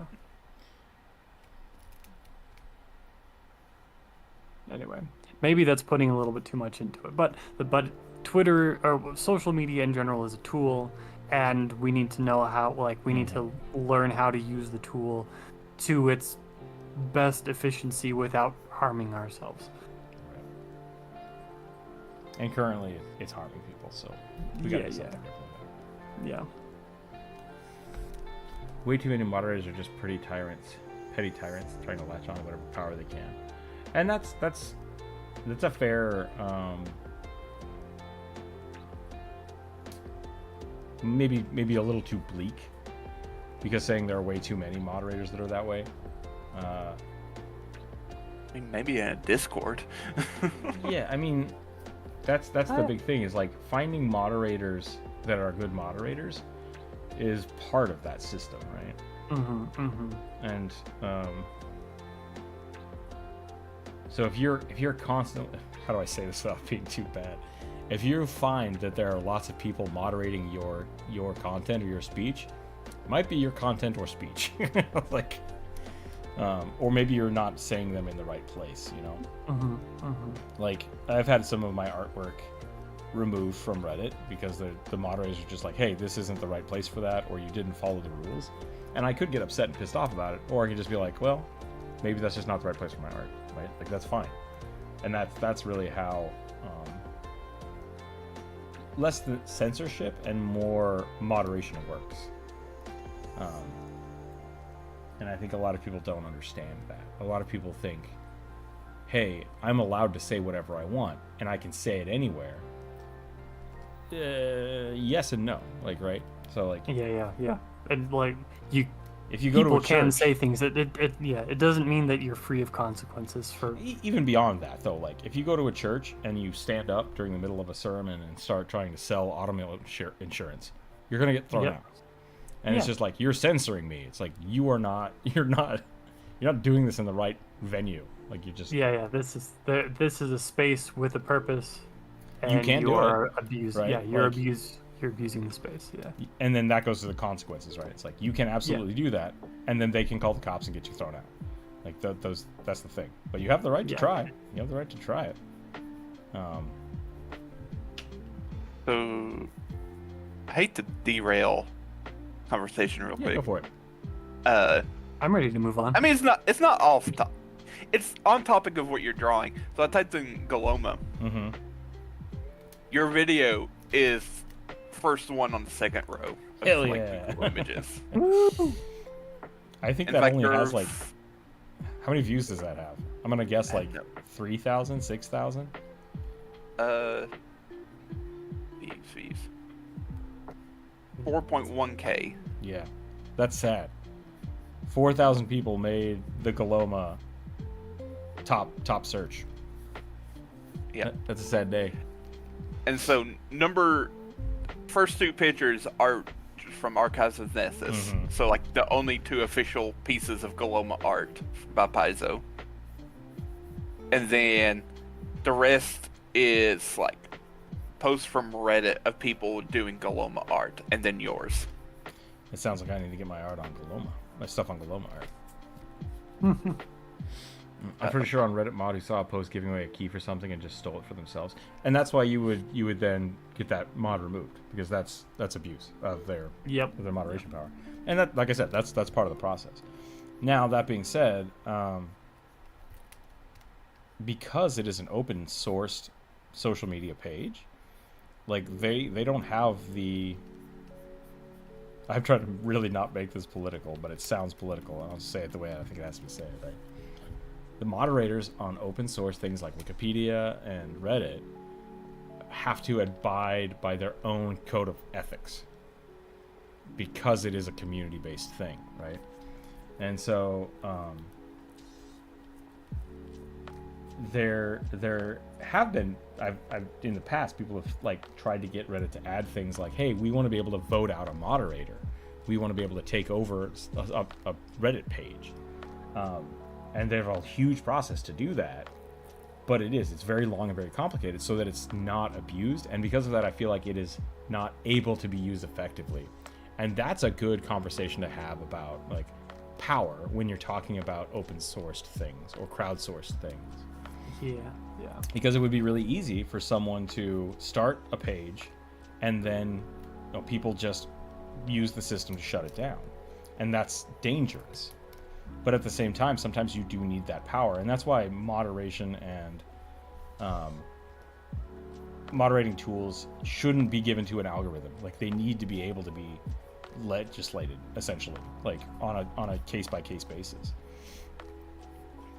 C: Anyway, maybe that's putting a little bit too much into it, but Twitter, or social media in general, is a tool, and we need to know how, like, we need to learn how to use the tool to its best efficiency without harming ourselves.
A: And currently, it's harming people, so we gotta do something different.
C: Yeah.
A: Way too many moderators are just petty tyrants trying to latch on to whatever power they can, and that's a fair. Maybe a little too bleak, because saying there are way too many moderators that are that way.
D: I mean, maybe in a Discord.
A: Yeah, I mean, that's the big thing, is like finding moderators that are good moderators is part of that system, right? And so if you're constantly, how do I say this without being too bad? if you find that there are lots of people moderating your content or your speech, it might be your content or speech. Like, or maybe you're not saying them in the right place, you know? Like, I've had some of my artwork removed from Reddit because the moderators are just like, hey, this isn't the right place for that, or you didn't follow the rules. And I could get upset and pissed off about it, or I could just be like, well, maybe that's just not the right place for my art, right? Like, that's fine. And that's really how less the censorship and more moderation works. And I think a lot of people don't understand that. A lot of people think, hey, I'm allowed to say whatever I want, and I can say it anywhere. Yes and no, like, right? So, like,
C: yeah, and like
A: if you go to a
C: people can
A: church,
C: say things that it doesn't mean that you're free of consequences for
A: even beyond that, though. Like, if you go to a church and you stand up during the middle of a sermon and start trying to sell automobile insurance, you're gonna get thrown out. And it's just like, you're censoring me. It's like, you're not doing this in the right venue. Like, you just
C: this is a space with a purpose, and
A: you can't do
C: are
A: it,
C: abused.
A: right?
C: Yeah, you're
A: Like,
C: you're abusing the space. Yeah,
A: and then that goes to the consequences, right? It's like, you can absolutely do that, and then they can call the cops and get you thrown out. Like, that's the thing. But you have the right to try. You have the right to try it.
D: So, I hate to derail conversation real quick.
A: Go for it.
C: I'm ready to move on.
D: I mean, it's not off top. It's on topic of what you're drawing. So I typed in Galoma.
A: Mm-hmm.
D: Your video is first one on the second row of
A: Hell
D: like
A: yeah.
D: Google images.
A: I think
D: In
A: that
D: fact,
A: only has
D: there's-
A: like, how many views does that have? I'm gonna guess like
D: No.
A: 3,000, 6,000.
D: Fees. 4.1K.
A: Yeah, that's sad. 4,000 people made the Galoma top search.
D: Yeah.
A: That's a sad day.
D: And so first two pictures are from Archives of Nessus.
A: Mhm.
D: So like the only two official pieces of Galoma art by Paizo. And then the rest is like posts from Reddit of people doing Galoma art, and then yours.
A: It sounds like I need to get my art on Galoma. My stuff on Galoma art. I'm pretty sure on Reddit mod who saw a post giving away a key for something and just stole it for themselves. And that's why you would then get that mod removed, because that's abuse of their moderation power. And that, like I said, that's part of the process. Now, that being said, because it is an open sourced social media page, like they don't have the, I've tried to really not make this political, but it sounds political, and I'll just say it the way I think it has to be said, right? The moderators on open source things like Wikipedia and Reddit have to abide by their own code of ethics because it is a community-based thing, right? And so there have been, I've in the past, people have like tried to get Reddit to add things like, hey, we want to be able to vote out a moderator, we want to be able to take over a Reddit page, and they have a huge process to do that. But it's very long and very complicated, so that it's not abused, and because of that, I feel like it is not able to be used effectively. And that's a good conversation to have about like power when you're talking about open sourced things or crowdsourced things.
C: Yeah.
A: Because it would be really easy for someone to start a page and then people just use the system to shut it down. And that's dangerous. But at the same time, sometimes you do need that power. And that's why moderation and moderating tools shouldn't be given to an algorithm. Like, they need to be able to be legislated, essentially, like on a case-by-case basis.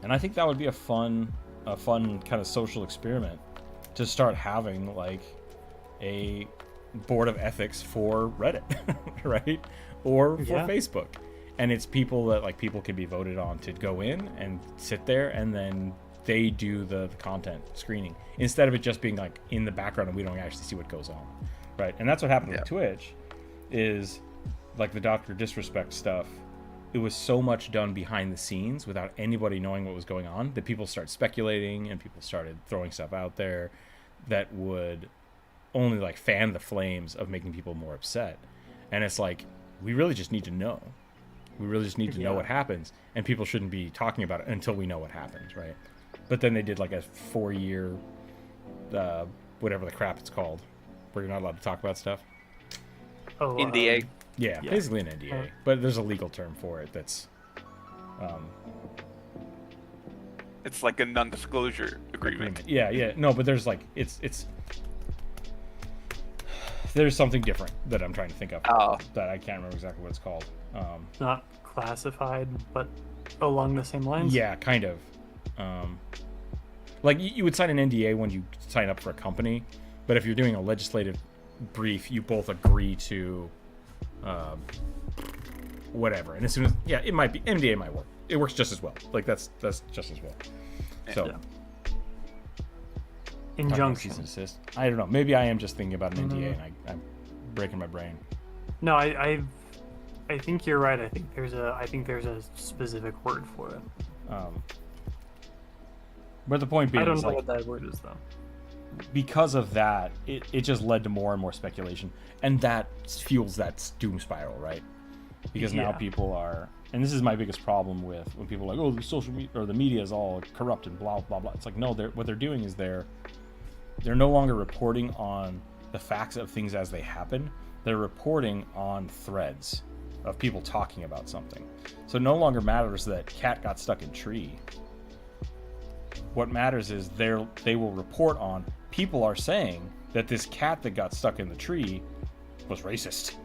A: And I think that would be a fun kind of social experiment to start having, like a board of ethics for Reddit, right? Or for Facebook. And it's people that like people can be voted on to go in and sit there, and then they do the content screening instead of it just being like in the background and we don't actually see what goes on, right? And that's what happened with Twitch, is like the Dr. Disrespect stuff. It was so much done behind the scenes without anybody knowing what was going on that people started speculating and people started throwing stuff out there that would only like fan the flames of making people more upset. And it's like, we really just need to know. We really just need to know what happens, and people shouldn't be talking about it until we know what happens, right? But then they did like a 4-year, whatever the crap it's called, where you're not allowed to talk about stuff.
C: Oh,
D: NDA.
A: Yeah, basically an NDA, but there's a legal term for it that's.
D: It's like a non-disclosure agreement.
A: Yeah. No, but there's like it's. There's something different that I'm trying to think of. That I can't remember exactly what it's called.
C: Not classified, but along the same lines.
A: Yeah, kind of. Like you would sign an NDA when you sign up for a company, but if you're doing a legislative brief, you both agree to whatever. And as soon as it might be NDA might work. It works just as well. Like that's just as well. So.
C: Injunction.
A: Cease and desist. I don't know. Maybe I am just thinking about an NDA and I'm breaking my brain.
C: No, I think you're right. I think there's a specific word for it.
A: But the point being,
C: I don't know what that word is though.
A: Because of that, it just led to more and more speculation, and that fuels that doom spiral, right? Because now people are, and this is my biggest problem with when people are like, oh, the social media or the media is all corrupt and blah blah blah. It's like, no, what they're doing is they're no longer reporting on the facts of things as they happen. They're reporting on threads of people talking about something. So it no longer matters that cat got stuck in tree. What matters is they will report on people are saying that this cat that got stuck in the tree was racist.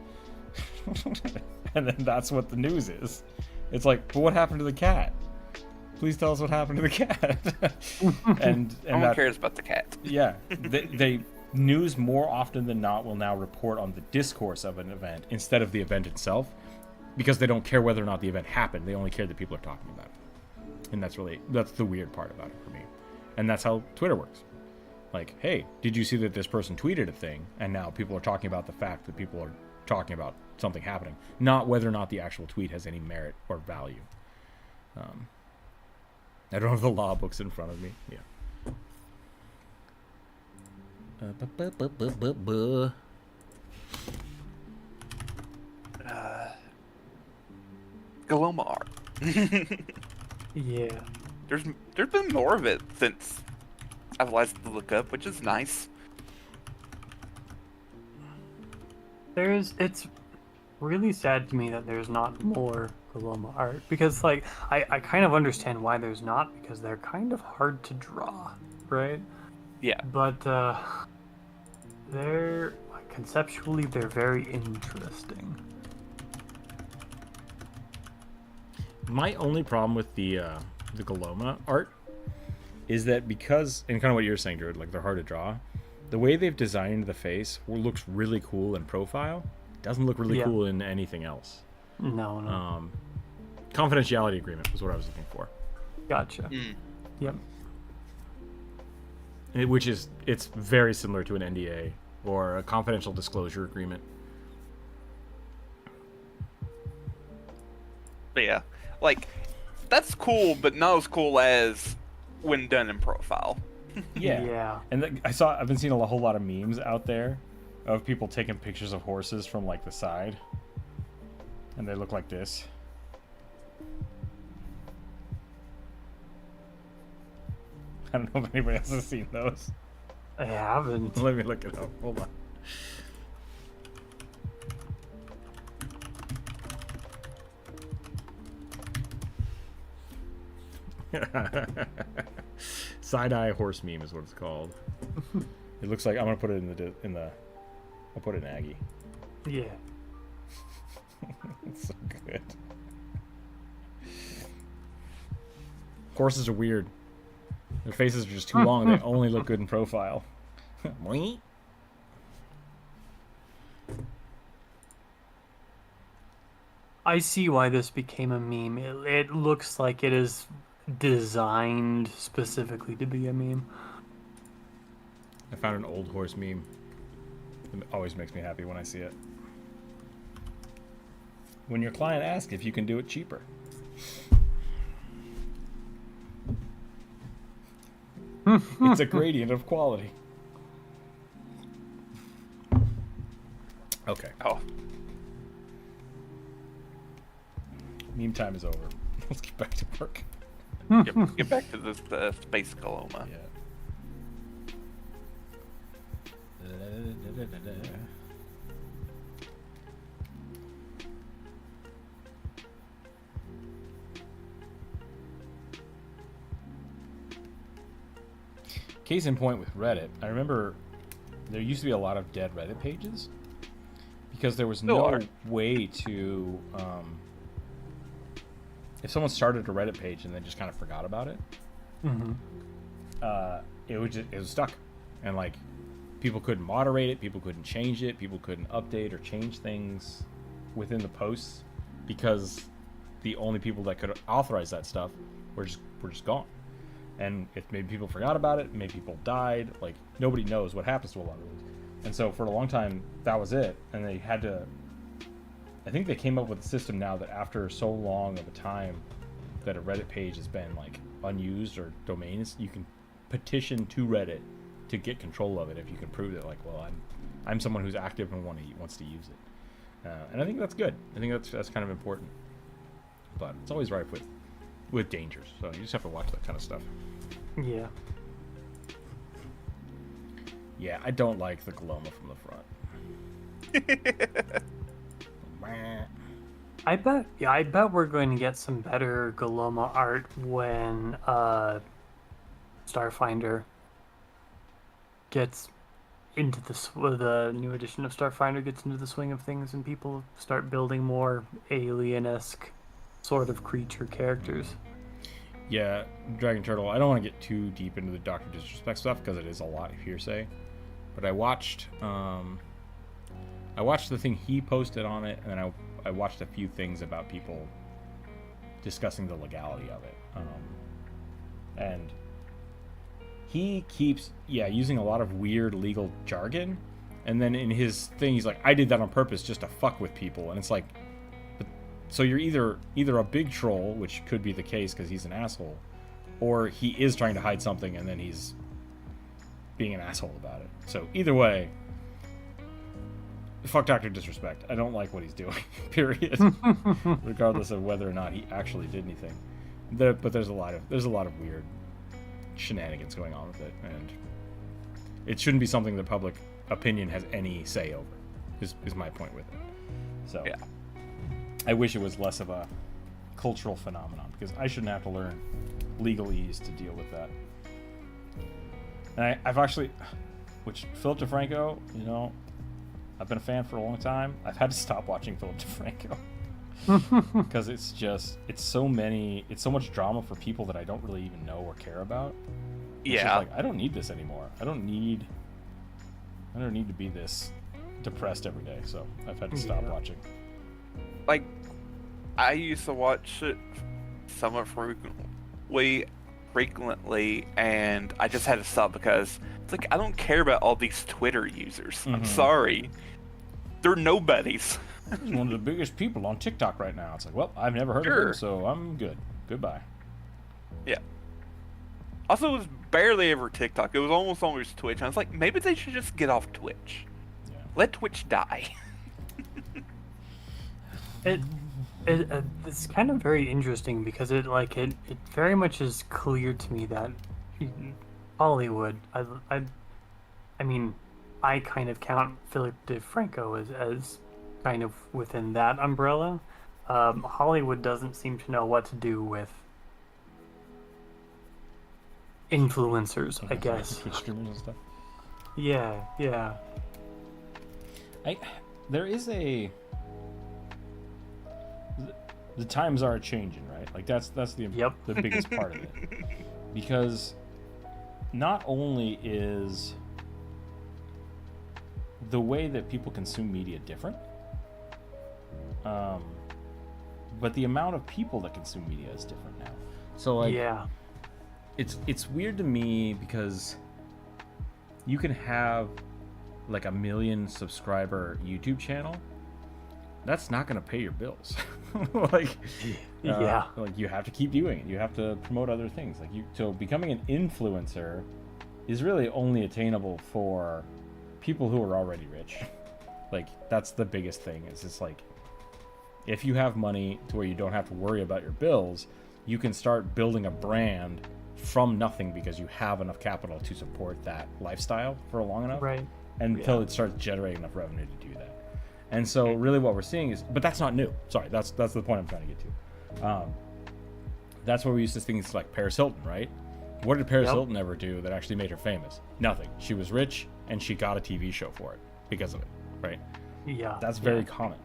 A: And then that's what the news is. It's like, but what happened to the cat? Please tell us what happened to the cat. and
D: no one cares about the cat.
A: Yeah, they news more often than not will now report on the discourse of an event instead of the event itself, because they don't care whether or not the event happened. They only care that people are talking about it, and that's the weird part about it for me. And that's how Twitter works. Like, hey, did you see that this person tweeted a thing, and now people are talking about the fact that people are talking about something happening, not whether or not the actual tweet has any merit or value. I don't have the law books in front of me. Yeah.
D: Galoma art.
C: Yeah.
D: There's been more of it since I've last to look up, which is nice.
C: It's really sad to me that there's not more Galoma art, because like I kind of understand why there's not, because they're kind of hard to draw, right?
D: Yeah.
C: But they're conceptually they're very interesting.
A: My only problem with the Galoma art is that because, and kind of what you're saying, Drew, like they're hard to draw, the way they've designed the face looks really cool in profile. Doesn't look really cool in anything else.
C: No.
A: Confidentiality agreement was what I was looking for.
C: Gotcha. Yep.
A: It's very similar to an NDA or a confidential disclosure agreement.
D: But yeah, like that's cool, but not as cool as when done in profile.
A: Yeah. And I've been seeing a whole lot of memes out there of people taking pictures of horses from like the side, and they look like this. I don't know if anybody else has seen those.
C: I haven't.
A: Let me look it up. Hold on. Side-eye horse meme is what it's called. It looks like I'm gonna put it in the. I'll put it in Aggie.
C: Yeah.
A: It's so good. Horses are weird. Their faces are just too long. They only look good in profile.
C: I see why this became a meme. It looks like it is designed specifically to be a meme.
A: I found an old horse meme. It always makes me happy when I see it. When your client asks if you can do it cheaper. It's a gradient of quality. Okay.
D: Oh,
A: Meme time is over. Let's get back to work.
D: get back to this space Coloma.
A: Yeah. Case in point with Reddit, I remember there used to be a lot of dead Reddit pages because there was no way to, if someone started a Reddit page and then just kind of forgot about it, it was stuck, and like people couldn't moderate it, people couldn't change it, people couldn't update or change things within the posts because the only people that could authorize that stuff were just gone. And if maybe people forgot about it, maybe people died, like nobody knows what happens to a lot of these. And so for a long time, that was it. And they had to, I think they came up with a system now that after so long of a time that a Reddit page has been like unused or domains, you can petition to Reddit to get control of it if you can prove that, like, well, I'm someone who's active and wants to use it. And I think that's good. I think that's kind of important. But it's always rife with dangers, so you just have to watch that kind of stuff.
C: Yeah.
A: Yeah, I don't like the Coloma from the front.
C: I bet we're going to get some better Coloma art when Starfinder gets into the new edition of Starfinder gets into the swing of things and people start building more alien-esque sort of creature characters.
A: Yeah, Dragon Turtle, I don't want to get too deep into the Dr. Disrespect stuff because it is a lot of hearsay. But I watched the thing he posted on it, and then I watched a few things about people discussing the legality of it. And he keeps, using a lot of weird legal jargon. And then in his thing, he's like, I did that on purpose just to fuck with people. And it's like, so you're either a big troll, which could be the case because he's an asshole, or he is trying to hide something and then he's being an asshole about it. So either way, fuck Dr. Disrespect. I don't like what he's doing, period. Regardless of whether or not he actually did anything. But there's a lot of weird shenanigans going on with it, and it shouldn't be something the public opinion has any say over. Is my point with it. So
D: yeah.
A: I wish it was less of a cultural phenomenon because I shouldn't have to learn legalese to deal with that. And I've actually, which Philip DeFranco, I've been a fan for a long time. I've had to stop watching Philip DeFranco because it's so much drama for people that I don't really even know or care about. It's just like, I don't need this anymore. I don't need to be this depressed every day. So I've had to stop watching.
D: Like, I used to watch it somewhat frequently, and I just had to stop because it's like, I don't care about all these Twitter users. Mm-hmm. I'm sorry. They're nobodies.
A: He's one of the biggest people on TikTok right now. It's like, well, I've never heard of him, so I'm good. Goodbye.
D: Yeah. Also, it was barely ever TikTok. It was almost always Twitch. And I was like, maybe they should just get off Twitch. Yeah. Let Twitch die.
C: It's kind of very interesting because it very much is clear to me that Hollywood, I mean, I kind of count Philip DeFranco as kind of within that umbrella. Hollywood doesn't seem to know what to do with influencers, I guess.
A: Twitch streamers and stuff.
C: Yeah.
A: There is a... The times are changing, right? Like that's the biggest part of it, because not only is the way that people consume media different, but the amount of people that consume media is different now. So it's weird to me because you can have like a 1 million subscriber YouTube channel. That's not going to pay your bills. Like you have to keep doing it. You have to promote other things. So becoming an influencer is really only attainable for people who are already rich. Like, that's the biggest thing. Is it's like, if you have money to where you don't have to worry about your bills, you can start building a brand from nothing because you have enough capital to support that lifestyle for long enough,
C: Right.
A: until it starts generating enough revenue to do that. And so really what we're seeing is, but that's not new. Sorry, that's the point I'm trying to get to. That's where we used to things like Paris Hilton, right? What did Paris Hilton ever do that actually made her famous? Nothing. She was rich and she got a TV show for it because of it, right?
C: Yeah.
A: That's very common.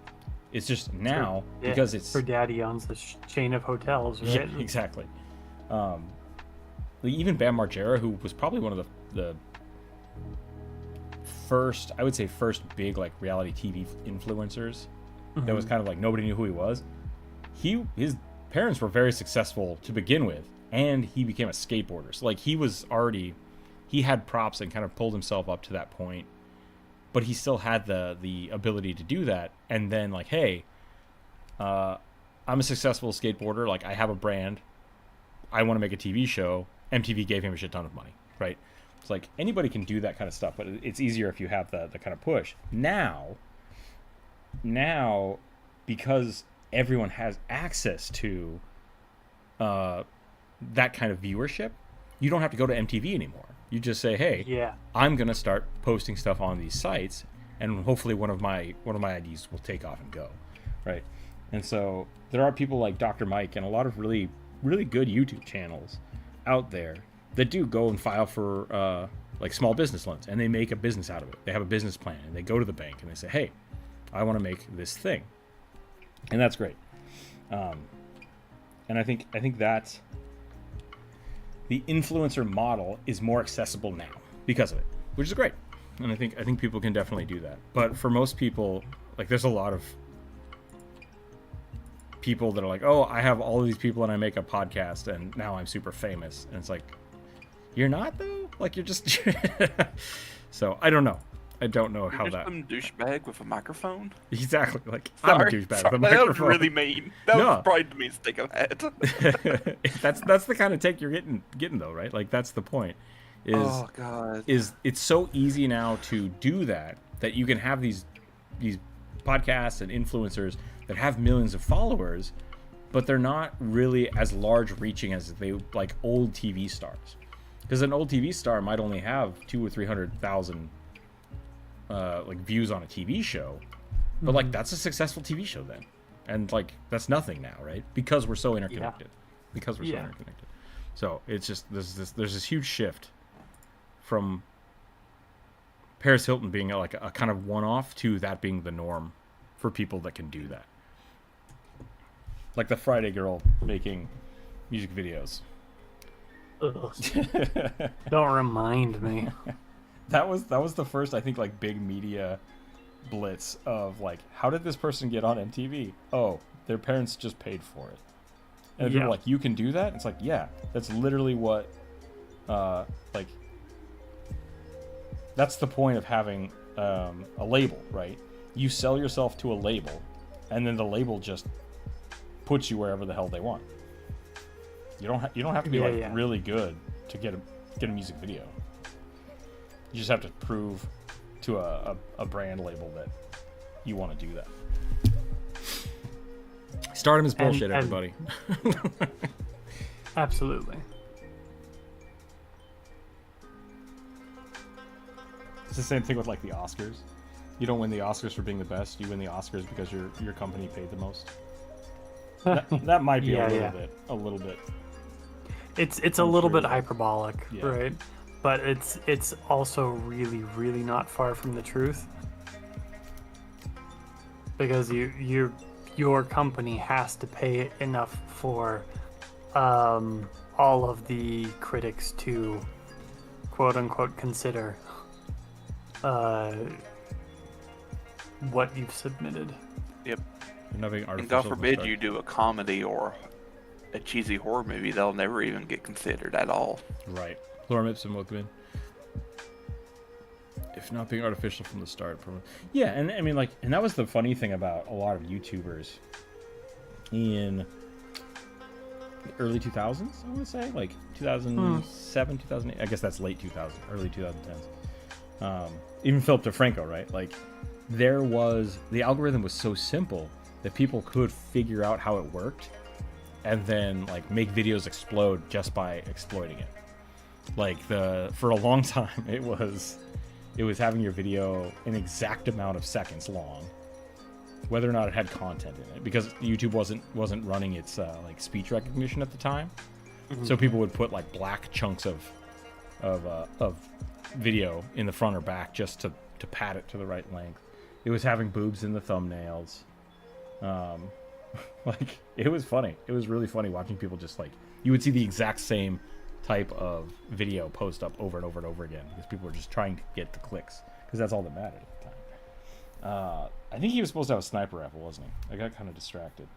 A: It's just now because it's
C: her daddy owns the chain of hotels, right?
A: Yeah, exactly. Even Bam Margera, who was probably one of the first, I would say first big like reality TV influencers that was kind of like nobody knew who he was. His parents were very successful to begin with, and he became a skateboarder. So like he had props and kind of pulled himself up to that point, but he still had the ability to do that. And then like, hey, I'm a successful skateboarder. Like, I have a brand. I want to make a TV show. MTV gave him a shit ton of money, right? It's like anybody can do that kind of stuff, but it's easier if you have the kind of push. Now, because everyone has access to that kind of viewership, you don't have to go to MTV anymore. You just say, hey, I'm going to start posting stuff on these sites, and hopefully one of my ideas will take off and go, right? And so there are people like Dr. Mike and a lot of really, really good YouTube channels out there that do go and file for like small business loans, and they make a business out of it. They have a business plan, and they go to the bank and they say, hey, I want to make this thing. And that's great. And I think that the influencer model is more accessible now because of it, which is great. And I think people can definitely do that. But for most people, like, there's a lot of people that are like, oh, I have all of these people and I make a podcast and now I'm super famous. And it's like, you're not though? Like, you're just so I don't know. I don't know how that.
D: Some douchebag with a microphone.
A: Exactly. Like, I'm a douchebag with a microphone.
D: That was really mean. That was probably the meanest thing I've had.
A: that's the kind of take you're getting though, right? Like, that's the point.
D: Oh God.
A: Is it's so easy now to do that you can have these podcasts and influencers that have millions of followers, but they're not really as large reaching as they like old TV stars. Because an old TV star might only have 200,000 or 300,000 like views on a TV show, but like that's a successful TV show then, and like that's nothing now, right? Because we're so interconnected. Because we're so interconnected. So it's just there's this huge shift from Paris Hilton being like a kind of one-off to that being the norm for people that can do that. Like the Friday Girl making music videos.
C: Don't remind me.
A: That was the first, I think, like big media blitz of like, how did this person get on MTV? Oh, their parents just paid for it. And people are like, you can do that? It's like, yeah, that's literally what like that's the point of having a label, right? You sell yourself to a label, and then the label just puts you wherever the hell they want. You don't have to be really good to get a music video. You just have to prove to a brand label that you want to do that. Stardom is bullshit, everybody.
C: Absolutely.
A: It's the same thing with like the Oscars. You don't win the Oscars for being the best. You win the Oscars because your company paid the most. That might be a little bit.
C: It's a little bit hyperbolic, right? But it's also really, really not far from the truth, because your company has to pay enough for all of the critics to quote unquote consider what you've submitted.
D: Yep.
A: And
D: God forbid you do a comedy or a cheesy horror movie, they'll never even get considered at all.
A: Right. Lorem ipsum welcome. If not being artificial from the start. Yeah, and I mean, like, and that was the funny thing about a lot of YouTubers in the early 2000s, I want to say, like 2007, 2008. I guess that's late 2000, early 2010s. Even Philip DeFranco, right? Like, the algorithm was so simple that people could figure out how it worked and then like make videos explode just by exploiting it. Like for a long time it was having your video an exact amount of seconds long, whether or not it had content in it, because YouTube wasn't running its like speech recognition at the time. So people would put like black chunks of video in the front or back just to pad it to the right length. It was having boobs in the thumbnails. Like, it was funny. It was really funny watching people just like, you would see the exact same type of video post up over and over and over again because people were just trying to get the clicks, because that's all that mattered at the time. I think he was supposed to have a sniper rifle, wasn't he? I got kind of distracted.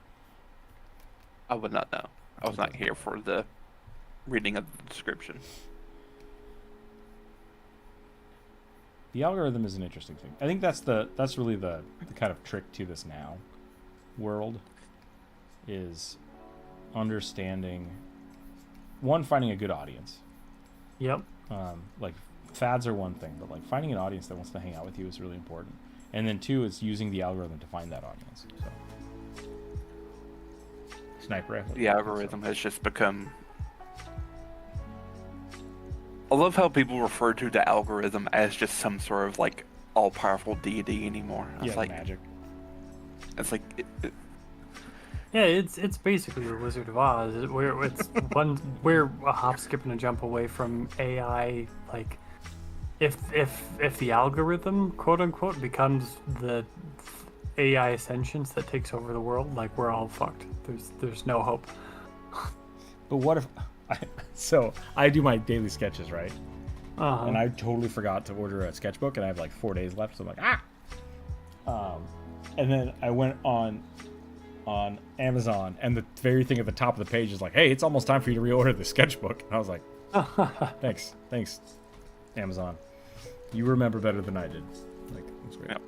D: I would not know. I was not here for the reading of the description.
A: The algorithm is an interesting thing. I think that's really the kind of trick to this now world, is understanding, one, finding a good audience.
C: Yep.
A: Like, fads are one thing, but like finding an audience that wants to hang out with you is really important. And then two, it's using the algorithm to find that audience. So, sniper rifle.
D: The algorithm has just become. I love how people refer to the algorithm as just some sort of like all-powerful deity anymore.
A: Yeah,
D: It's like
A: magic.
D: it's like
C: Yeah, it's basically the Wizard of Oz. We're a hop, skip, and a jump away from AI. Like, if the algorithm, quote unquote, becomes the AI sentience that takes over the world, like, we're all fucked. There's no hope.
A: But what if? So I do my daily sketches, right?
C: Uh-huh.
A: And I totally forgot to order a sketchbook, and I have like 4 days left, so I'm like, and then I went on Amazon, and the very thing at the top of the page is like, hey, it's almost time for you to reorder the sketchbook. And I was like, thanks, Amazon. You remember better than I did. Like, that's great.
D: Yep.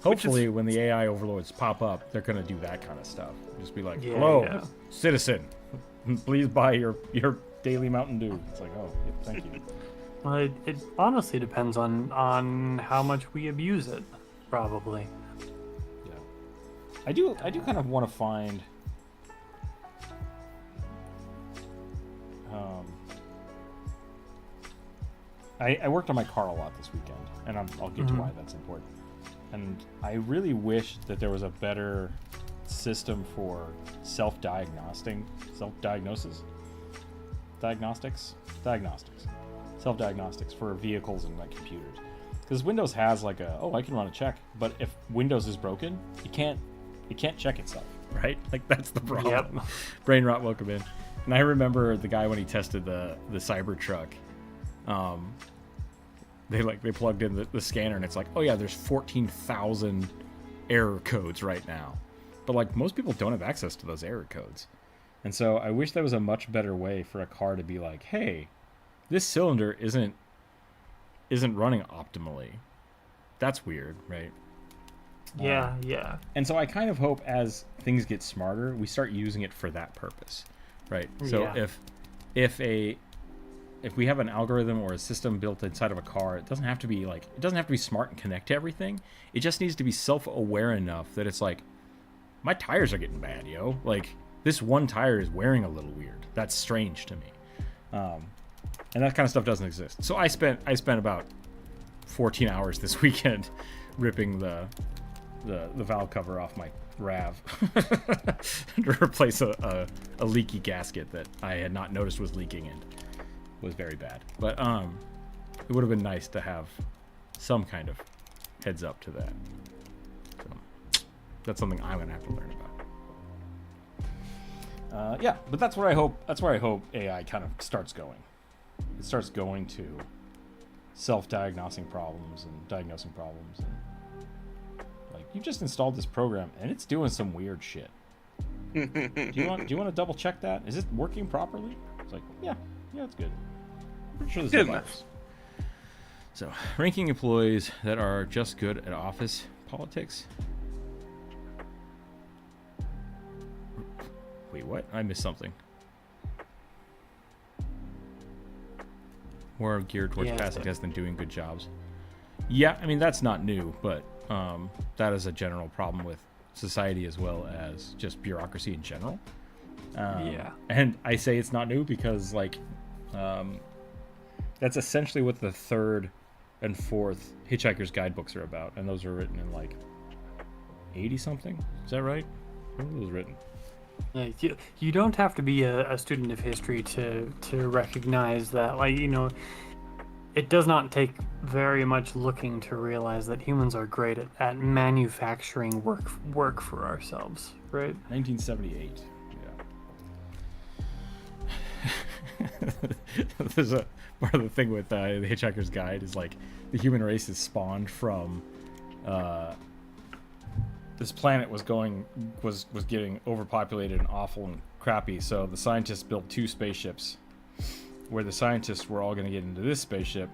A: Hopefully, when the AI overlords pop up, they're gonna do that kind of stuff. Just be like,
C: Yeah,
A: hello,
C: yeah.
A: citizen, please buy your daily Mountain Dew. It's like, oh, yeah, thank you.
C: Well, it honestly depends on how much we abuse it, probably.
A: Yeah, I do kind of want to find. I worked on my car a lot this weekend, and I'll get to why that's important. And I really wish that there was a better system for self-diagnostics for vehicles and like computers, because Windows has like I can run a check, but if Windows is broken, it can't check itself, right? Like, that's the problem.
C: Yep.
A: Brain rot, welcome in. And I remember the guy when he tested the Cybertruck, they plugged in the scanner, and it's like, oh yeah, there's 14,000 error codes right now, but like, most people don't have access to those error codes. And so I wish there was a much better way for a car to be like, hey, this cylinder isn't running optimally. That's weird, right?
C: Yeah, yeah.
A: And so I kind of hope as things get smarter, we start using it for that purpose, right? So
C: Yeah.
A: if we have an algorithm or a system built inside of a car, it doesn't have to be smart and connect to everything. It just needs to be self-aware enough that it's like, my tires are getting bad, yo. Like, this one tire is wearing a little weird. That's strange to me. And that kind of stuff doesn't exist. So I spent about 14 hours this weekend ripping the valve cover off my RAV to replace a leaky gasket that I had not noticed was leaking and was very bad. But it would have been nice to have some kind of heads up to that. So that's something I'm gonna have to learn about. Yeah, but that's where I hope AI kind of starts going. It starts going to self-diagnosing problems and diagnosing problems, and like, you just installed this program and it's doing some weird shit. Do you want to double check that? Is it working properly? It's like, yeah, it's good. I'm pretty sure this is
D: enough.
A: So, ranking employees that are just good at office politics. Wait, what? I missed something. More geared towards passing tests than doing good jobs. Yeah, I mean, that's not new, but that is a general problem with society as well as just bureaucracy in general.
C: Yeah.
A: And I say it's not new because, like, that's essentially what the third and fourth Hitchhiker's Guidebooks are about. And those were written in, like, 80-something? Is that right? When were those written?
C: Yeah, you don't have to be a student of history to recognize that, like, you know, it does not take very much looking to realize that humans are great at manufacturing work for ourselves, right?
A: 1978. Yeah. There's a part of the thing with the Hitchhiker's Guide is like the human race is spawned from this planet was getting overpopulated and awful and crappy, so the scientists built 2 spaceships where the scientists were all going to get into this spaceship,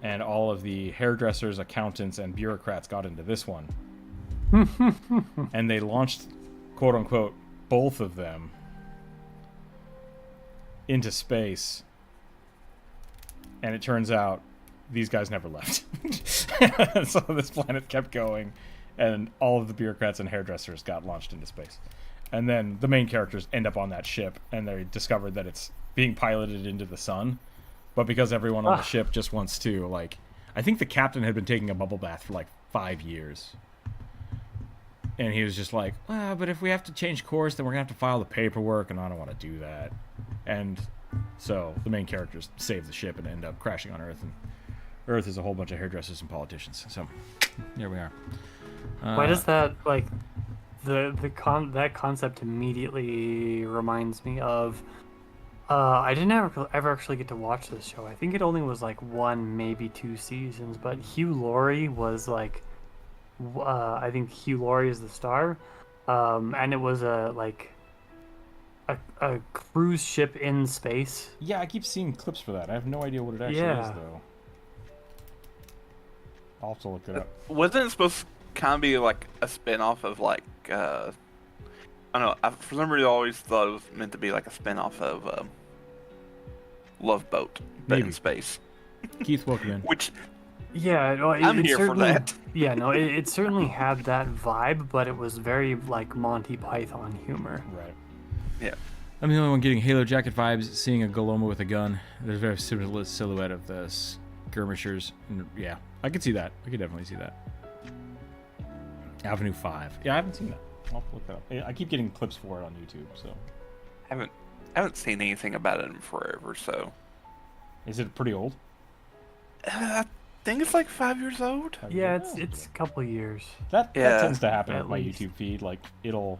A: and all of the hairdressers, accountants, and bureaucrats got into this one. And they launched, quote unquote, both of them into space, and it turns out these guys never left. So this planet kept going, and all of the bureaucrats and hairdressers got launched into space. And then the main characters end up on that ship, and they discovered that it's being piloted into the sun. But because everyone on the ship just wants to, like... I think the captain had been taking a bubble bath for, like, 5 years. And he was just like, well, but if we have to change course, then we're going to have to file the paperwork, and I don't want to do that. And so the main characters save the ship and end up crashing on Earth. And Earth is a whole bunch of hairdressers and politicians. So here we are.
C: Why does that, like... that concept immediately reminds me of I didn't ever actually get to watch this show. I think it only was like 1, maybe 2 seasons, but Hugh Laurie was like I think Hugh Laurie is the star, and it was a cruise ship in space.
A: Yeah, I keep seeing clips for that. I have no idea what it actually is, though. I'll have to look it up.
D: Wasn't it supposed to kind of be like a spin-off of like I don't know, for some reason I always thought it was meant to be like a spin-off of Love Boat, but in space.
A: Keith, welcome in.
D: Which
C: I'm
D: here for that.
C: Yeah, no, it certainly had that vibe, but it was very like Monty Python humor.
A: Right.
D: Yeah.
A: I'm the only one getting Halo Jacket vibes, seeing a Goloma with a gun. There's a very similar silhouette of the skirmishers. Yeah, I could see that. I could definitely see that. Avenue 5. Yeah, I haven't seen that. I'll look that up. I keep getting clips for it on YouTube, so.
D: I haven't seen anything about it in forever, so.
A: Is it pretty old?
D: I think it's like 5 years old.
C: Yeah, it's a couple years.
A: That tends to happen
C: at
A: with my
C: least.
A: YouTube feed. Like, it'll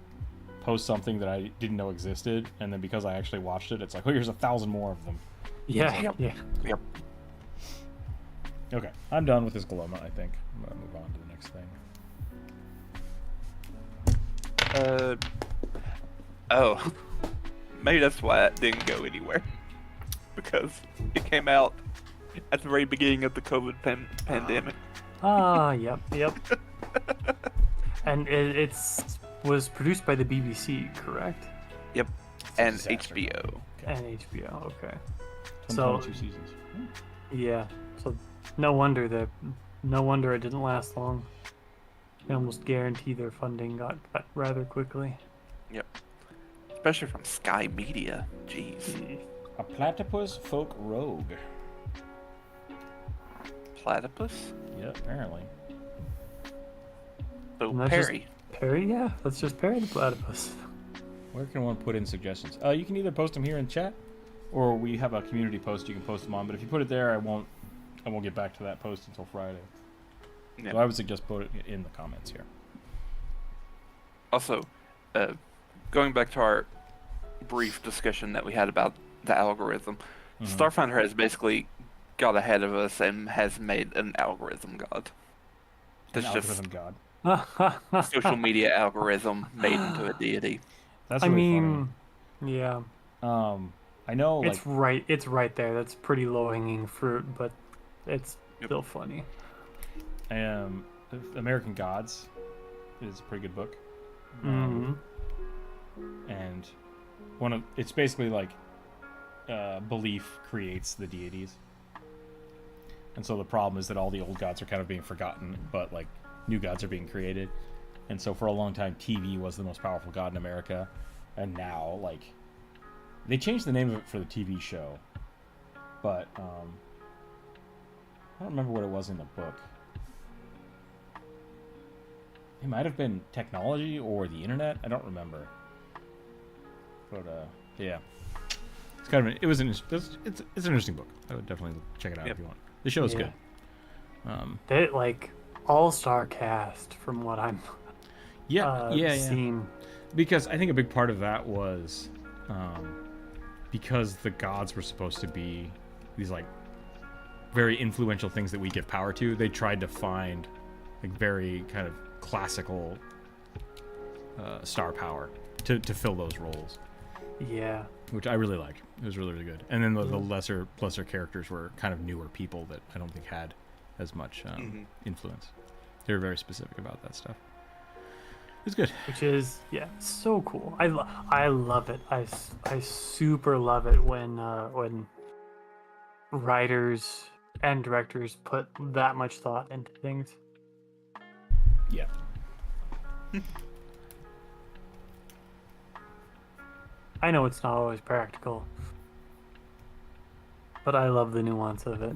A: post something that I didn't know existed, and then because I actually watched it, it's like, oh, here's 1,000 more of them.
C: Yeah.
D: Yep.
A: Okay, I'm done with this Goloma, I think. I'm going to move on to the next thing.
D: Oh, maybe that's why it didn't go anywhere, because it came out at the very beginning of the COVID pandemic.
C: Yep. And it was produced by the BBC, correct?
D: Yep, and HBO.
A: Okay.
C: And HBO, okay.
A: 22 seasons.
C: Yeah, so no wonder it didn't last long. They almost guarantee their funding got cut rather quickly.
D: Yep. Especially from Sky Media. Jeez.
A: A platypus folk rogue.
D: Platypus?
A: Yeah, apparently.
D: So
C: And that's
D: Perry.
C: Perry, yeah. Let's just Perry the platypus.
A: Where can one put in suggestions? You can either post them here in chat, or we have a community post you can post them on. But if you put it there, I won't get back to that post until Friday.
D: Yep.
A: So I would suggest put it in the comments here.
D: Also, going back to our brief discussion that we had about the algorithm, Starfinder has basically got ahead of us and has made an algorithm god. That's
A: algorithm god.
D: social media algorithm made into a deity.
A: That's
C: I
A: really
C: mean, yeah.
A: funny. I know, like,
C: It's right there. That's pretty low-hanging fruit, but it's still funny.
A: American Gods is a pretty good book. And it's basically like belief creates the deities. And so the problem is that all the old gods are kind of being forgotten, but like new gods are being created. And so for a long time, TV was the most powerful god in America, and now like they changed the name of it for the TV show, but I don't remember what it was in the book. It might have been technology or the internet. I don't remember. But yeah, it's kind of it's an interesting book. I would definitely check it out if you want. The show is good.
C: They like all-star cast from what I'm seeing.
A: Because I think a big part of that was because the gods were supposed to be these like very influential things that we give power to. They tried to find like very kind of classical star power to fill those roles.
C: Yeah.
A: Which I really like. It was really, really good. And then the lesser characters were kind of newer people that I don't think had as much influence. They were very specific about that stuff. It's good.
C: Which is, so cool. I love it. I super love it when writers and directors put that much thought into things.
A: Yeah.
C: I know it's not always practical, but I love the nuance of it.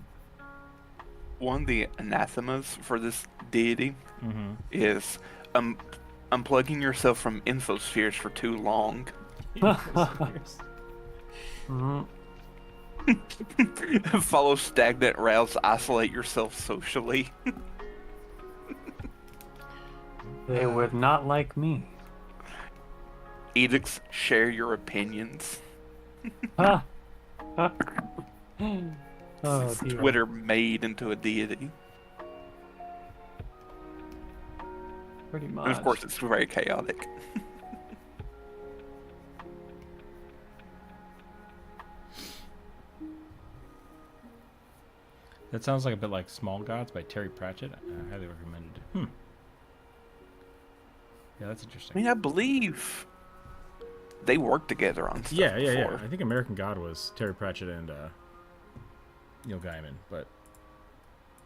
D: One of the anathemas for this deity is unplugging yourself from infospheres for too long. Follow stagnant routes, isolate yourself socially.
C: They would not like me.
D: Edicts, share your opinions.
C: Oh, dear.
D: Twitter made into a deity.
C: Pretty much.
D: And of course, it's very chaotic.
A: That sounds like a bit like Small Gods by Terry Pratchett. I highly recommended. Yeah, that's interesting.
D: I mean, I believe they worked together on stuff
A: Yeah.
D: before.
A: I think American God was Terry Pratchett and Neil Gaiman, but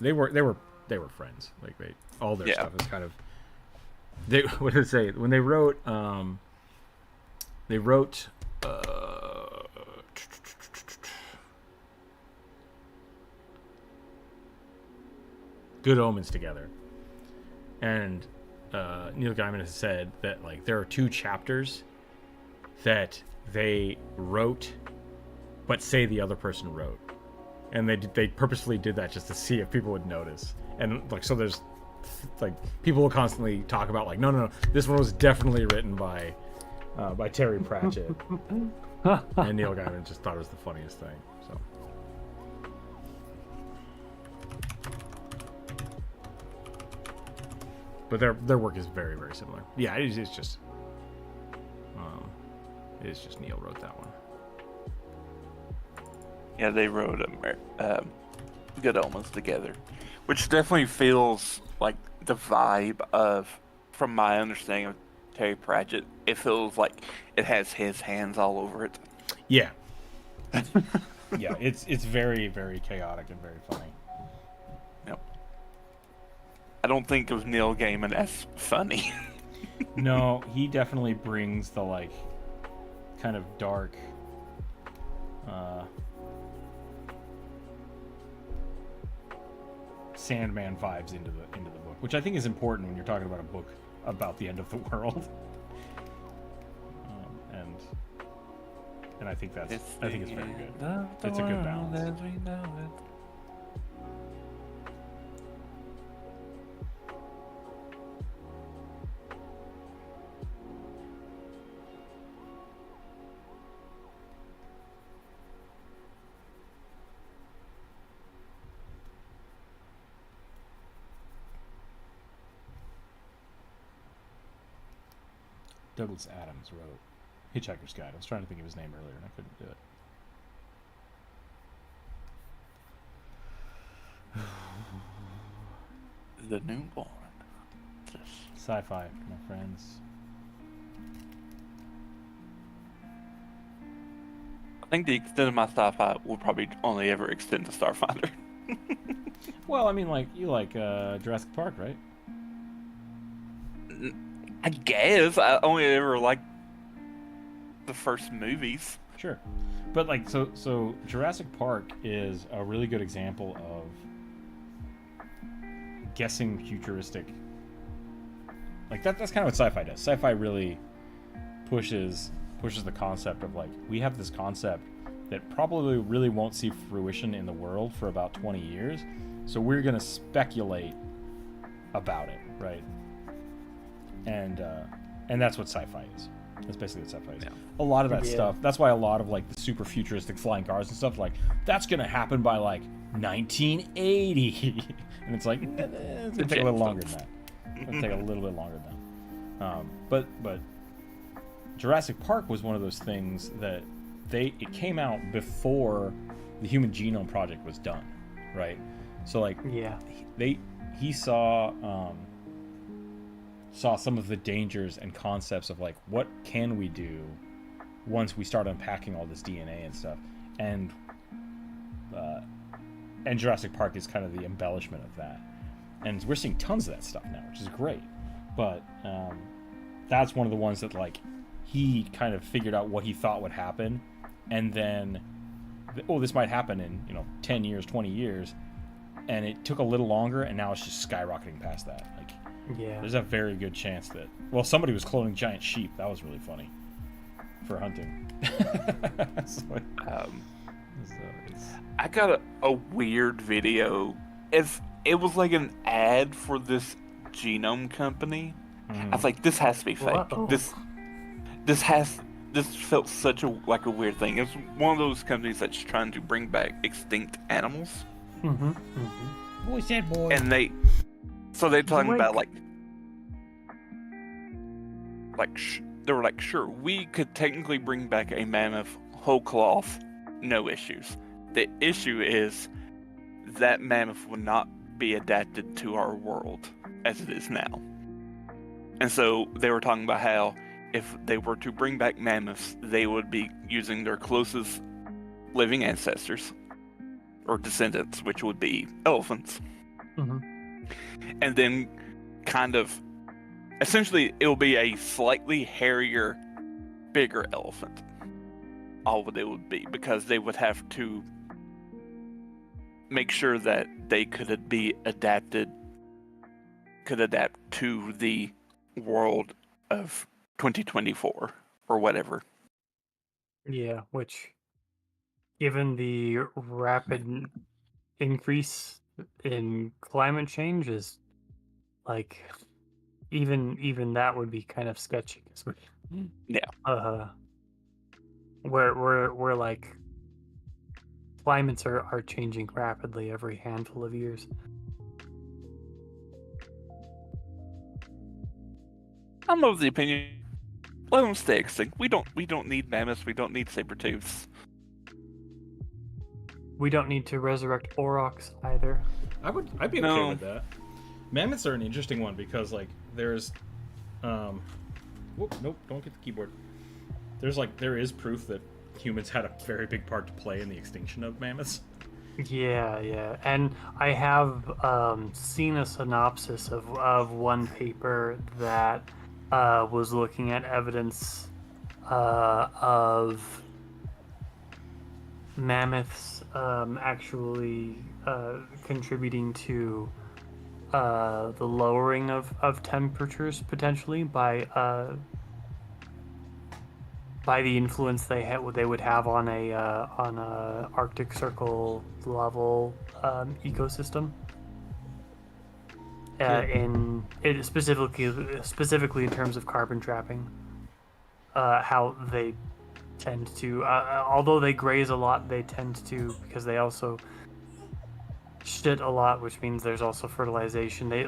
A: they were friends. Like all their stuff is kind of. What did it say when they wrote? They wrote. Good Omens together, and Neil Gaiman has said that like there are 2 chapters that they wrote, but say the other person wrote, and they purposefully did that just to see if people would notice. And like so, there's like people will constantly talk about like no, this one was definitely written by Terry Pratchett, and Neil Gaiman just thought it was the funniest thing. So. But their work is very, very similar. Yeah, it's just Neil wrote that one.
D: Yeah, they wrote Good Omens together, which definitely feels like the vibe of, from my understanding of Terry Pratchett, it feels like it has his hands all over it.
A: Yeah. Yeah, it's very, very chaotic and very funny.
D: I don't think of Neil Gaiman as funny.
A: No, he definitely brings the like kind of dark Sandman vibes into the book, which I think is important when you're talking about a book about the end of the world. And I think it's very good. It's a good balance.
D: As we know it.
A: Douglas Adams wrote Hitchhiker's Guide. I was trying to think of his name earlier and I couldn't do it.
D: The Newborn.
A: Sci-fi, my friends.
D: I think the extent of my sci-fi will probably only ever extend to Starfinder.
A: Well, I mean, like you like Jurassic Park, right?
D: I guess I only ever liked the first movies.
A: Sure, but like so Jurassic Park is a really good example of guessing futuristic. Like that's kind of what sci-fi does. Sci-fi really pushes the concept of like we have this concept that probably really won't see fruition in the world for about 20 years, so we're gonna speculate about it, right? And that's what sci-fi is. That's basically what sci-fi is. Yeah. A lot of that stuff. That's why a lot of like the super futuristic flying cars and stuff, like that's gonna happen by like 1980, and it's like it's gonna take a little longer than that. It's gonna take a little bit longer than that. But Jurassic Park was one of those things that it came out before the Human Genome Project was done, right? So like he saw some of the dangers and concepts of like what can we do once we start unpacking all this DNA and stuff, and Jurassic Park is kind of the embellishment of that, and we're seeing tons of that stuff now, which is great. But that's one of the ones that like he kind of figured out what he thought would happen, and then this might happen in 10 years, 20 years, and it took a little longer, and now it's just skyrocketing past that. Like there's a very good chance that somebody was cloning giant sheep. That was really funny for hunting.
D: I got a weird video. It was like an ad for this genome company. I was like, this has to be fake.
C: Whoa.
D: This felt such a weird thing. It's one of those companies that's trying to bring back extinct animals.
A: Boy said boy.
D: And they're talking about they were like, sure, we could technically bring back a mammoth whole cloth, no issues. The issue is that mammoth would not be adapted to our world as it is now. And so they were talking about how if they were to bring back mammoths, they would be using their closest living ancestors or descendants, which would be elephants. And then kind of essentially it will be a slightly hairier, bigger elephant. All what it would be, because they would have to make sure that they could adapt to the world of 2024 or whatever.
C: Yeah, which, given the rapid increase in climate change, is like even that would be kind of sketchy.
D: Yeah.
C: Where like climates are changing rapidly every handful of years.
D: I'm of the opinion, let them stay extinct. We don't need mammoths. We don't need saber-tooths.
C: We don't need to resurrect aurochs either.
A: I'd be okay with that. Mammoths are an interesting one because like there's nope, don't get the keyboard. There is proof that humans had a very big part to play in the extinction of mammoths.
C: Yeah, and I have seen a synopsis of one paper that was looking at evidence of mammoths actually contributing to the lowering of temperatures potentially by the influence they would have on a Arctic Circle level ecosystem. In it specifically in terms of carbon trapping, how they tend to, although they graze a lot, they tend to, because they also shit a lot, which means there's also fertilization. They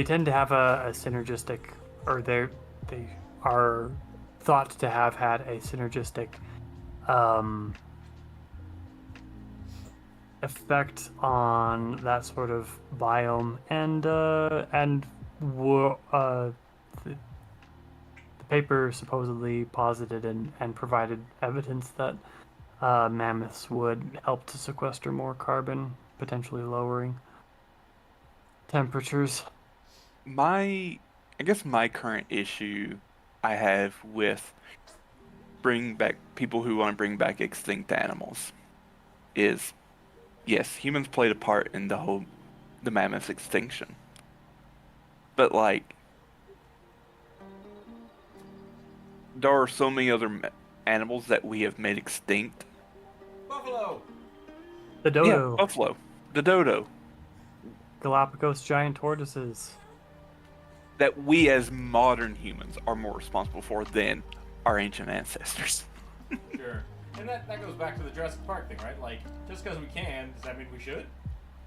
C: tend to have a synergistic, or they are thought to have had a synergistic effect on that sort of biome, and the paper supposedly posited and provided evidence that mammoths would help to sequester more carbon, potentially lowering temperatures.
D: I guess my current issue I have with bring back people who want to bring back extinct animals is, yes, humans played a part in the mammoth extinction, but like there are so many other animals that we have made extinct.
A: Buffalo.
C: The dodo,
D: Yeah, buffalo, the dodo,
C: Galapagos giant tortoises.
D: that we as modern humans are more responsible for than our ancient ancestors.
A: Sure. And that goes back to the Jurassic Park thing, right? Like, just because we can, does that mean we should?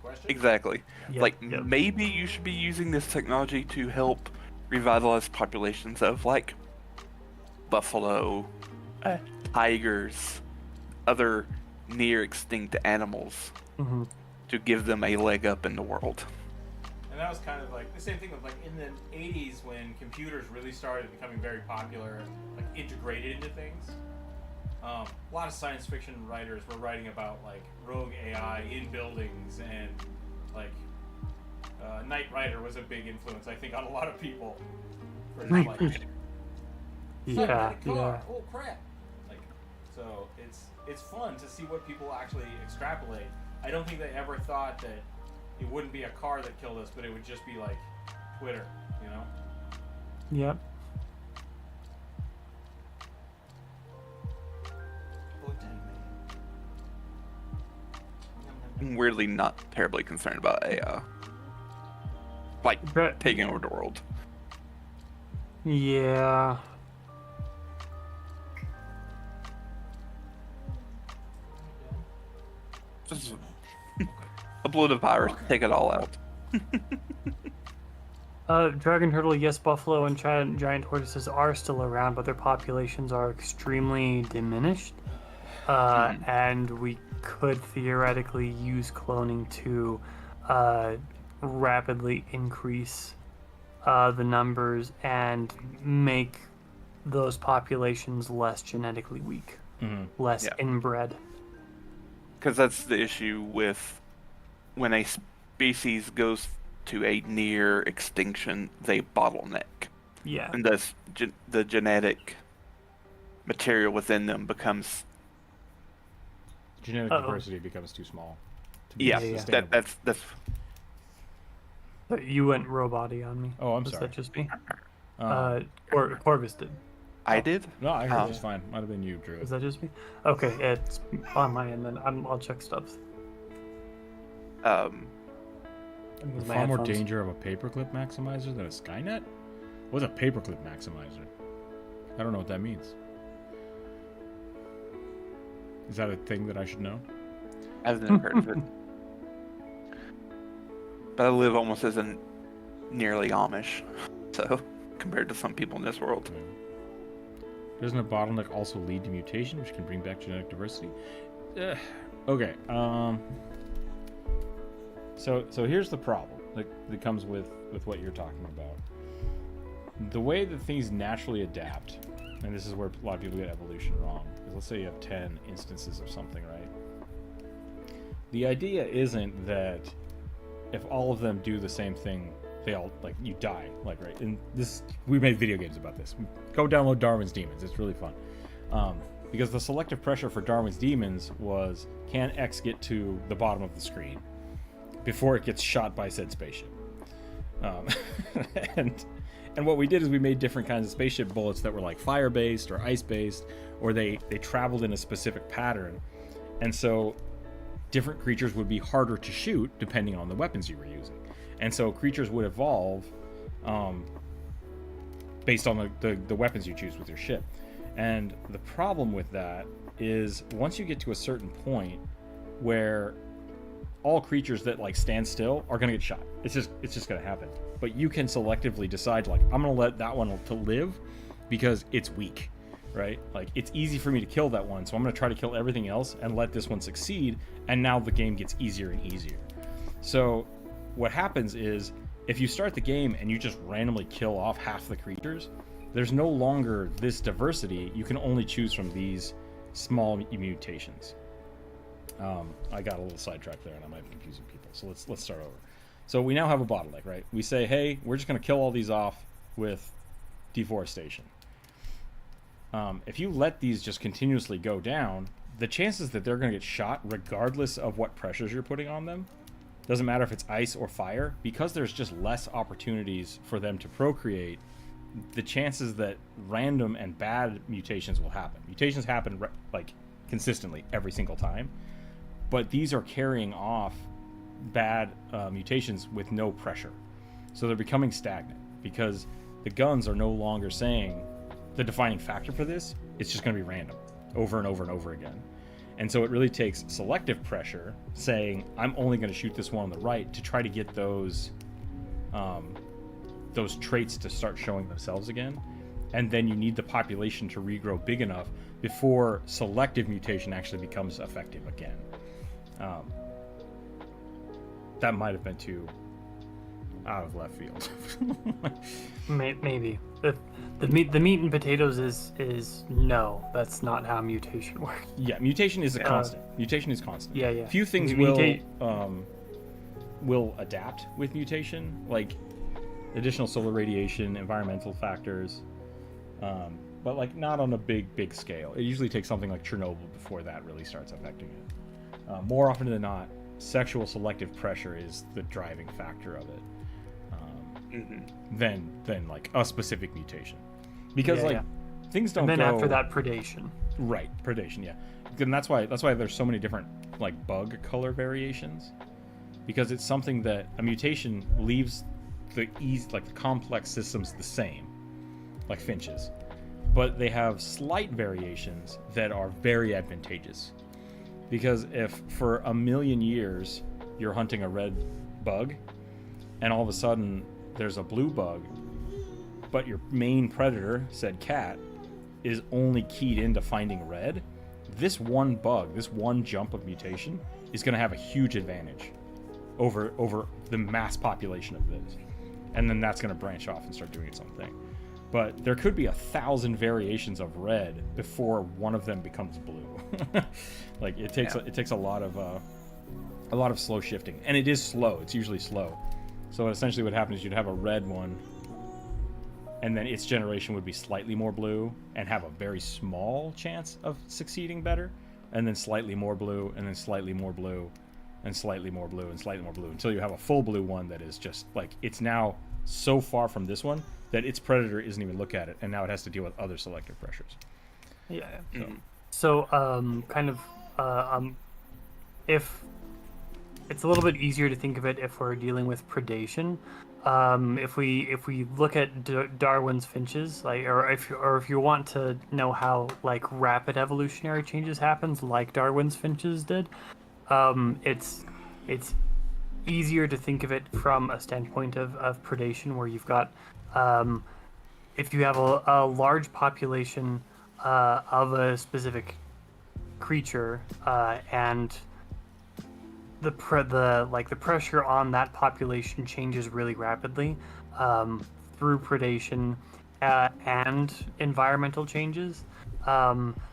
A: Question?
D: Exactly.
C: Yep,
D: Like,
C: yep.
D: maybe you should be using this technology to help revitalize populations of, like, buffalo, tigers, other near extinct animals
C: Mm-hmm.
D: to give them a leg up in the world.
A: And that was kind of like the same thing with like in the 80s when computers really started becoming very popular, like integrated into things. A lot of science fiction writers were writing about like rogue AI in buildings, and like Knight Rider was a big influence, I think, on a lot of people. For just, like,
C: Yeah,
A: car.
C: yeah.
A: Oh crap! Like, so it's fun to see what people actually extrapolate. I don't think they ever thought that it wouldn't be a car that killed us, but it would just be like Twitter, you know?
C: Yep.
D: I'm weirdly not terribly concerned about AI. Like,
C: But,
D: taking over the world.
C: yeah.
D: Just upload a virus, take it all out.
C: Dragon turtle, yes, buffalo and giant tortoises are still around, but their populations are extremely diminished. And we could theoretically use cloning to rapidly increase the numbers and make those populations less genetically weak, less
D: Yeah.
C: inbred.
D: Because that's the issue with when a species goes to a near extinction, they bottleneck.
C: Yeah.
D: And thus the genetic material within them becomes
A: Genetic
C: Uh-oh.
A: diversity becomes too small. To be
D: yeah,
A: sustainable.
D: that's
C: You went robot-y on me.
A: Oh, I'm
C: Was
A: sorry.
C: that just me?
A: Um,
C: Corvus did.
D: I did.
A: no, I heard
D: Oh.
A: just fine. Might have been you, Drew.
C: Was that just me? Okay, it's on my end then. I'll check stuff.
A: There's far more danger of a paperclip maximizer than a Skynet? What's a paperclip maximizer? I don't know what that means. Is that a thing that I should know?
D: I've never heard of it. But I live almost as a nearly Amish, so compared to some people in this world.
A: Doesn't a bottleneck also lead to mutation, which can bring back genetic diversity? Okay. So here's the problem that comes with what you're talking about. The way that things naturally adapt, and this is where a lot of people get evolution wrong, because let's say you have 10 instances of something, right? The idea isn't that if all of them do the same thing, they all, like, you die, like, right? And this, we made video games about this. Go download Darwin's Demons. It's really fun. Because the selective pressure for Darwin's Demons was, can X get to the bottom of the screen before it gets shot by said spaceship? And what we did is we made different kinds of spaceship bullets that were like fire-based or ice-based, or they traveled in a specific pattern. And so different creatures would be harder to shoot depending on the weapons you were using. And so creatures would evolve based on the weapons you choose with your ship. And the problem with that is once you get to a certain point where all creatures that like stand still are going to get shot. It's just going to happen. But you can selectively decide, like, I'm going to let that one to live because it's weak, right? Like, it's easy for me to kill that one, so I'm going to try to kill everything else and let this one succeed, and now the game gets easier and easier. So what happens is if you start the game and you just randomly kill off half the creatures, there's no longer this diversity. You can only choose from these small mutations. I got a little sidetracked there, and I might be confusing people. So let's start over. So we now have a bottleneck, right? We say, hey, we're just going to kill all these off with deforestation. If you let these just continuously go down, the chances that they're going to get shot, regardless of what pressures you're putting on them, doesn't matter if it's ice or fire, because there's just less opportunities for them to procreate. The chances that random and bad mutations will happen. Mutations happen like consistently every single time, but these are carrying off bad mutations with no pressure. So they're becoming stagnant because the guns are no longer saying the defining factor for this. It's just going to be random over and over and over again. And so it really takes selective pressure saying, I'm only going to shoot this one on the right to try to get those traits to start showing themselves again. And then you need the population to regrow big enough before selective mutation actually becomes effective again. That might have been too out of left field.
C: Maybe. The meat and potatoes is no, that's not how mutation works.
A: Yeah, mutation is a constant. Mutation is constant.
C: Yeah.
A: Few things will adapt with mutation, like additional solar radiation, environmental factors, but like not on a big scale. It usually takes something like Chernobyl before that really starts affecting it. More often than not, sexual selective pressure is the driving factor of it, than like a specific mutation, because things don't.
C: And then
A: go...
C: after that, predation.
A: Right, predation. Yeah, and that's why there's so many different like bug color variations, because it's something that a mutation leaves the complex systems the same, like finches, but they have slight variations that are very advantageous. Because if for a million years you're hunting a red bug, and all of a sudden there's a blue bug, but your main predator, said cat, is only keyed into finding red, this one bug, this one jump of mutation is going to have a huge advantage over the mass population of this. And then that's going to branch off and start doing its own thing. But there could be 1,000 variations of red before one of them becomes blue. Like it takes a lot of slow shifting, and it is slow. It's usually slow. So essentially, what happens is you'd have a red one, and then its generation would be slightly more blue and have a very small chance of succeeding better, and then slightly more blue, and then slightly more blue, and slightly more blue, and slightly more blue, until you have a full blue one that is just like, it's now so far from this one that its predator isn't even look at it, and now it has to deal with other selective pressures.
C: Yeah. So if it's a little bit easier to think of it if we're dealing with predation. If we look at Darwin's finches, like, or if you want to know how like rapid evolutionary changes happens, like Darwin's finches did, it's easier to think of it from a standpoint of predation, where you've got if you have a large population of a specific creature, and the pressure on that population changes really rapidly through predation and environmental changes,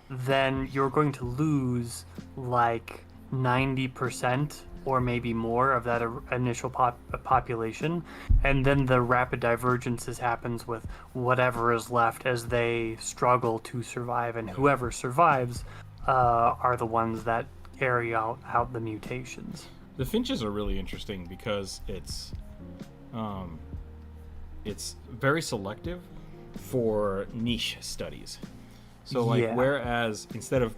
C: then you're going to lose like 90% or maybe more of that initial population, and then the rapid divergences happens with whatever is left as they struggle to survive, and whoever survives are the ones that carry out the mutations.
A: The finches are really interesting because it's very selective for niche studies. So whereas instead of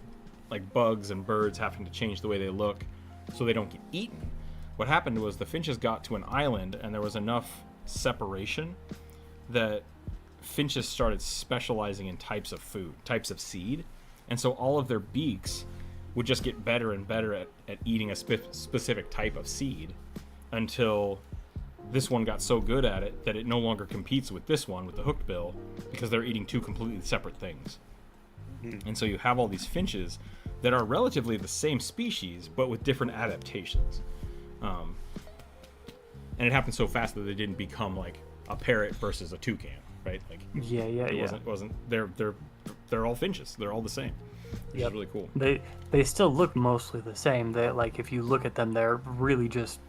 A: like bugs and birds having to change the way they look so they don't get eaten, what happened was the finches got to an island and there was enough separation that finches started specializing in types of food, types of seed, and so all of their beaks would just get better and better at eating a specific type of seed, until this one got so good at it that it no longer competes with this one with the hooked bill, because they're eating two completely separate things. And so you have all these finches that are relatively the same species but with different adaptations, and it happened so fast that they didn't become like a parrot versus a toucan, right? Like
C: It
A: wasn't they're all finches, they're all the same. which is really cool.
C: They still look mostly the same. They like if you look at them, they're really just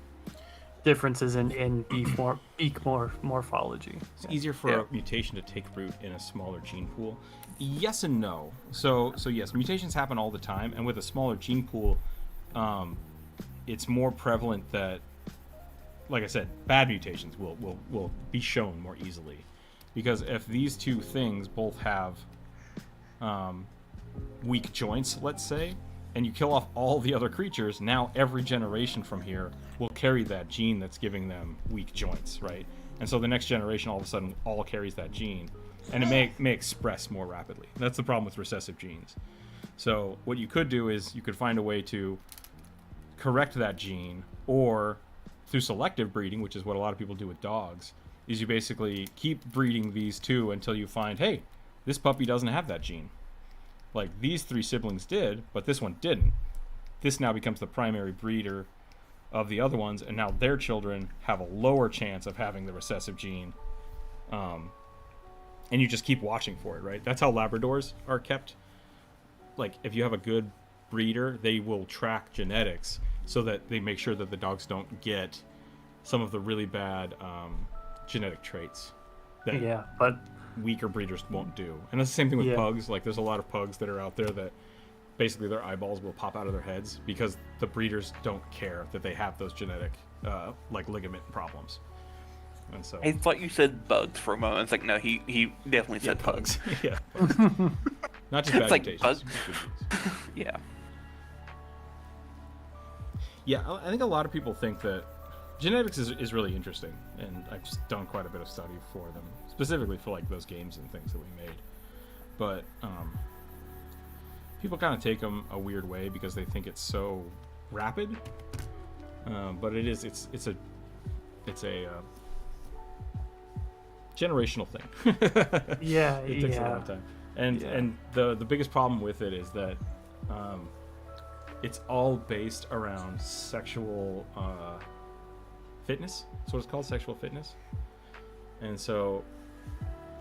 C: differences in beak morphology.
A: It's easier for a mutation to take root in a smaller gene pool. Yes and no. So yes, mutations happen all the time, and with a smaller gene pool, it's more prevalent that, like I said, bad mutations will be shown more easily, because if these two things both have weak joints, let's say, and you kill off all the other creatures, now every generation from here will carry that gene that's giving them weak joints, right? And so the next generation all of a sudden all carries that gene, and it may express more rapidly. That's the problem with recessive genes. So what you could do is you could find a way to correct that gene, or through selective breeding, which is what a lot of people do with dogs, is you basically keep breeding these two until you find, hey, this puppy doesn't have that gene. Like, these three siblings did, but this one didn't. This now becomes the primary breeder of the other ones, and now their children have a lower chance of having the recessive gene. And you just keep watching for it, right? That's how Labradors are kept. Like, if you have a good breeder, they will track genetics so that they make sure that the dogs don't get some of the really bad genetic traits that
C: but
A: weaker breeders won't do. And that's the same thing with pugs. Like, there's a lot of pugs that are out there that basically their eyeballs will pop out of their heads because the breeders don't care that they have those genetic like ligament problems. And so
D: I thought you said bugs for a moment. It's like, no, he definitely said pugs.
A: Yeah, pugs. Not just bad
D: It's like
A: mutations.
D: bugs. Yeah.
A: Yeah, I think a lot of people think that genetics is really interesting, and I've just done quite a bit of study for them, specifically for like those games and things that we made. But people kind of take them a weird way because they think it's so rapid. But it's a generational thing. It takes a long time. And the biggest problem with it is that it's all based around sexual fitness. That's what it's called, sexual fitness. And so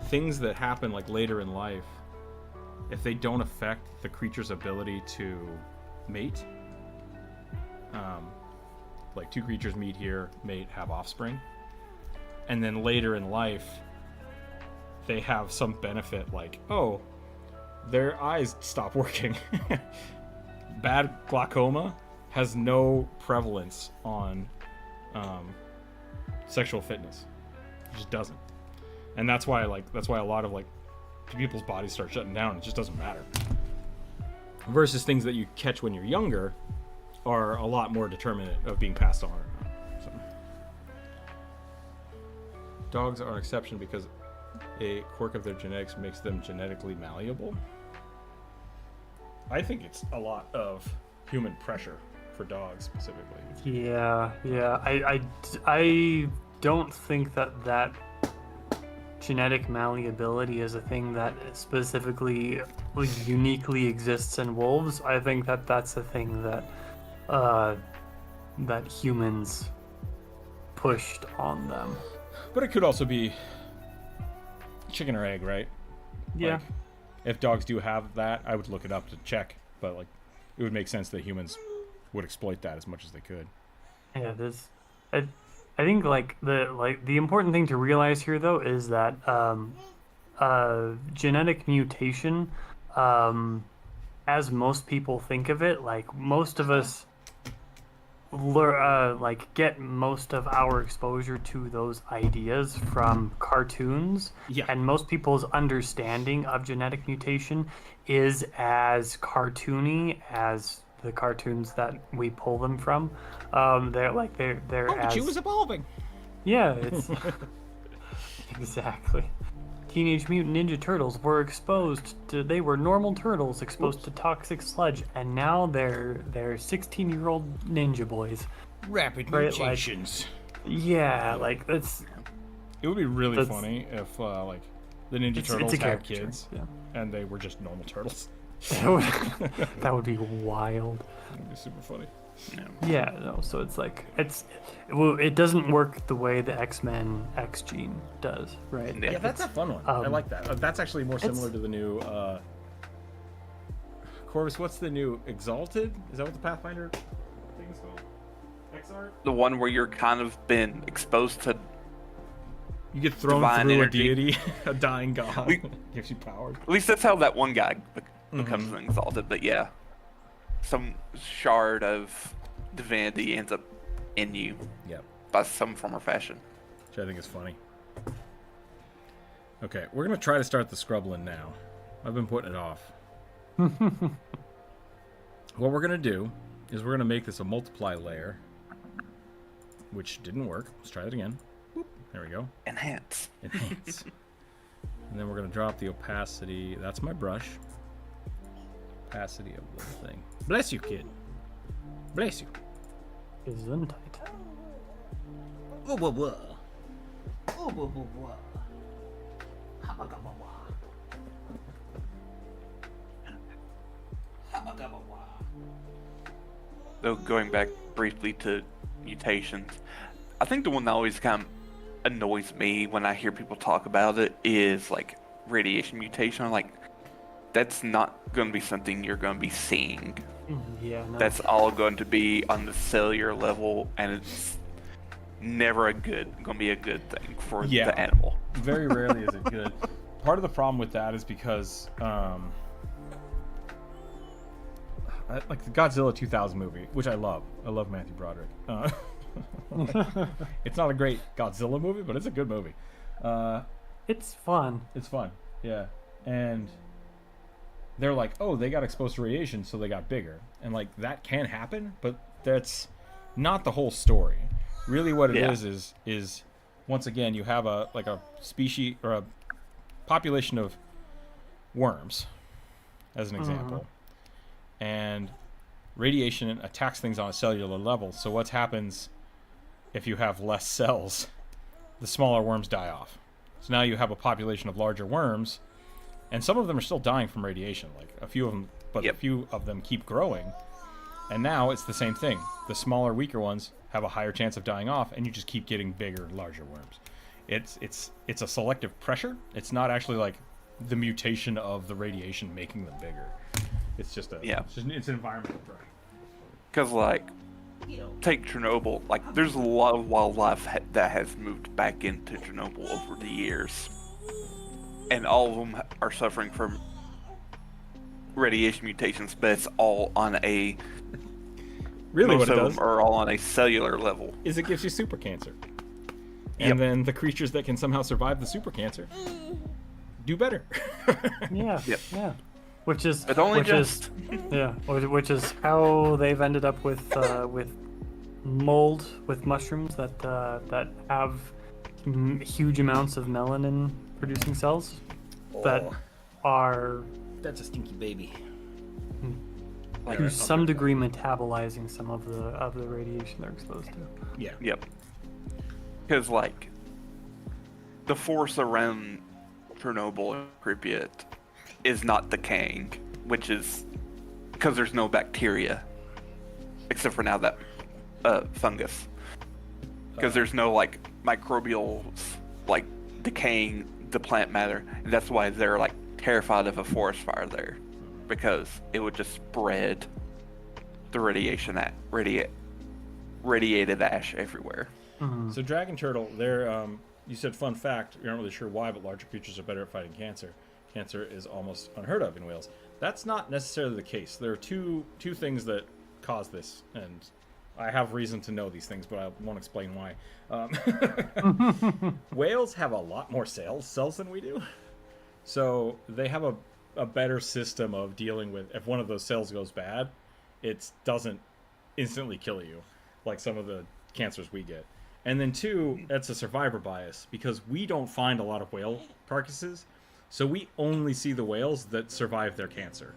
A: things that happen like later in life, if they don't affect the creature's ability to mate, like two creatures meet here, mate, have offspring, and then later in life they have some benefit, like, oh, their eyes stop working. Bad glaucoma has no prevalence on sexual fitness. It just doesn't. And that's why a lot of like people's bodies start shutting down. It just doesn't matter. Versus things that you catch when you're younger are a lot more determinate of being passed on or not. So. Dogs are an exception because a quirk of their genetics makes them genetically malleable. I think it's a lot of human pressure for dogs specifically.
C: Yeah. I don't think that genetic malleability is a thing that specifically uniquely exists in wolves. I think that's a thing that that humans pushed on them.
A: But it could also be chicken or egg, right?
C: Yeah.
A: Like, if dogs do have that, I would look it up to check, but like it would make sense that humans would exploit that as much as they could.
C: Yeah, I think like the important thing to realize here though is that genetic mutation, as most people think of it, like most of us like get most of our exposure to those ideas from cartoons, and most people's understanding of genetic mutation is as cartoony as the cartoons that we pull them from. They're as
A: she was evolving.
C: Yeah, it's exactly. Teenage Mutant Ninja Turtles were they were normal turtles exposed to toxic sludge, and now they're 16-year-old ninja boys.
A: Rapid mutations.
C: Like that's.
A: It would be really funny if like the Ninja Turtles had kids, and they were just normal turtles.
C: That would be wild.
A: That would be super funny.
C: Yeah, no, so it's like it doesn't work the way the X-Men X gene does, right?
A: Yeah, that's a fun one. I like that. That's actually more similar to the new Corvus, what's the new Exalted? Is that what the Pathfinder thing is called? XR?
D: The one where you're kind of been exposed to.
A: You get thrown
D: Divine
A: through
D: energy.
A: a deity, a dying god.
D: We-
A: Gives you power.
D: At least that's how that one guy becomes an exalted. But yeah, some shard of divinity ends up in you
A: Yep.
D: by some form or fashion.
A: Which I think is funny. Okay, we're going to try to start the Scrublin now. I've been putting it off. What we're going to do is we're going to make this a multiply layer, which didn't work. Let's try that again. Whoop, there we go.
D: Enhance.
A: Enhance. And then we're going to drop the opacity. That's my brush. Opacity of the thing. Bless you, kid. Bless you.
C: Gesundheit.
A: Whoa, whoa, whoa. Whoa, whoa, whoa, whoa.
D: Though going back briefly to mutations, I think the one that always kind of annoys me when I hear people talk about it is like radiation mutation. I'm like, that's not going to be something you're going to be seeing.
C: Yeah, no.
D: That's all going to be on the cellular level, and it's never going to be a good thing for the animal.
A: Very rarely is it good. Part of the problem with that is because, like the Godzilla 2000 movie, which I love. I love Matthew Broderick. It's not a great Godzilla movie, but it's a good movie.
C: It's fun.
A: It's fun, yeah. And they're like, oh, they got exposed to radiation, so they got bigger. And like that can happen, but that's not the whole story. Really, what it is once again you have a species or a population of worms, as an example, and radiation attacks things on a cellular level. So what happens if you have less cells? The smaller worms die off. So now you have a population of larger worms, and some of them are still dying from radiation, like a few of them, but a few of them keep growing. And now it's the same thing. The smaller, weaker ones have a higher chance of dying off, and you just keep getting bigger, larger worms. It's a selective pressure. It's not actually like the mutation of the radiation making them bigger. It's just it's an environmental pressure.
D: Because like, take Chernobyl. Like, there's a lot of wildlife that has moved back into Chernobyl over the years, and all of them are suffering from radiation mutations, but it's all on a
A: Really,
D: most
A: what it
D: of
A: does
D: them are all on a cellular level.
A: is it gives you super cancer. And then the creatures that can somehow survive the super cancer do better.
C: Yeah.
D: Yep.
C: Yeah. Which is
D: But only
C: which
D: just.
C: which is how they've ended up with mold with mushrooms that have huge amounts of melanin producing cells that are
A: That's a stinky baby.
C: to some degree metabolizing some of the radiation they're exposed to.
A: Yeah.
D: Yep. Because like, the force around Chernobyl and Pripyat is not decaying, which is because there's no bacteria, except for now that fungus. Because there's no like microbials like decaying the plant matter, and that's why they're like terrified of a forest fire there, because it would just spread the radiation at radiated ash everywhere.
A: So dragon turtle, they're you said fun fact. You're not really sure why, but larger creatures are better at fighting cancer. Cancer is almost unheard of in whales. That's not necessarily the case. There are two things that cause this, and I have reason to know these things, but I won't explain why. Whales have a lot more cells than we do, so they have a better system of dealing with if one of those cells goes bad, it doesn't instantly kill you like some of the cancers we get. And then two, that's a survivor bias, because we don't find a lot of whale carcasses, so we only see the whales that survive their cancer.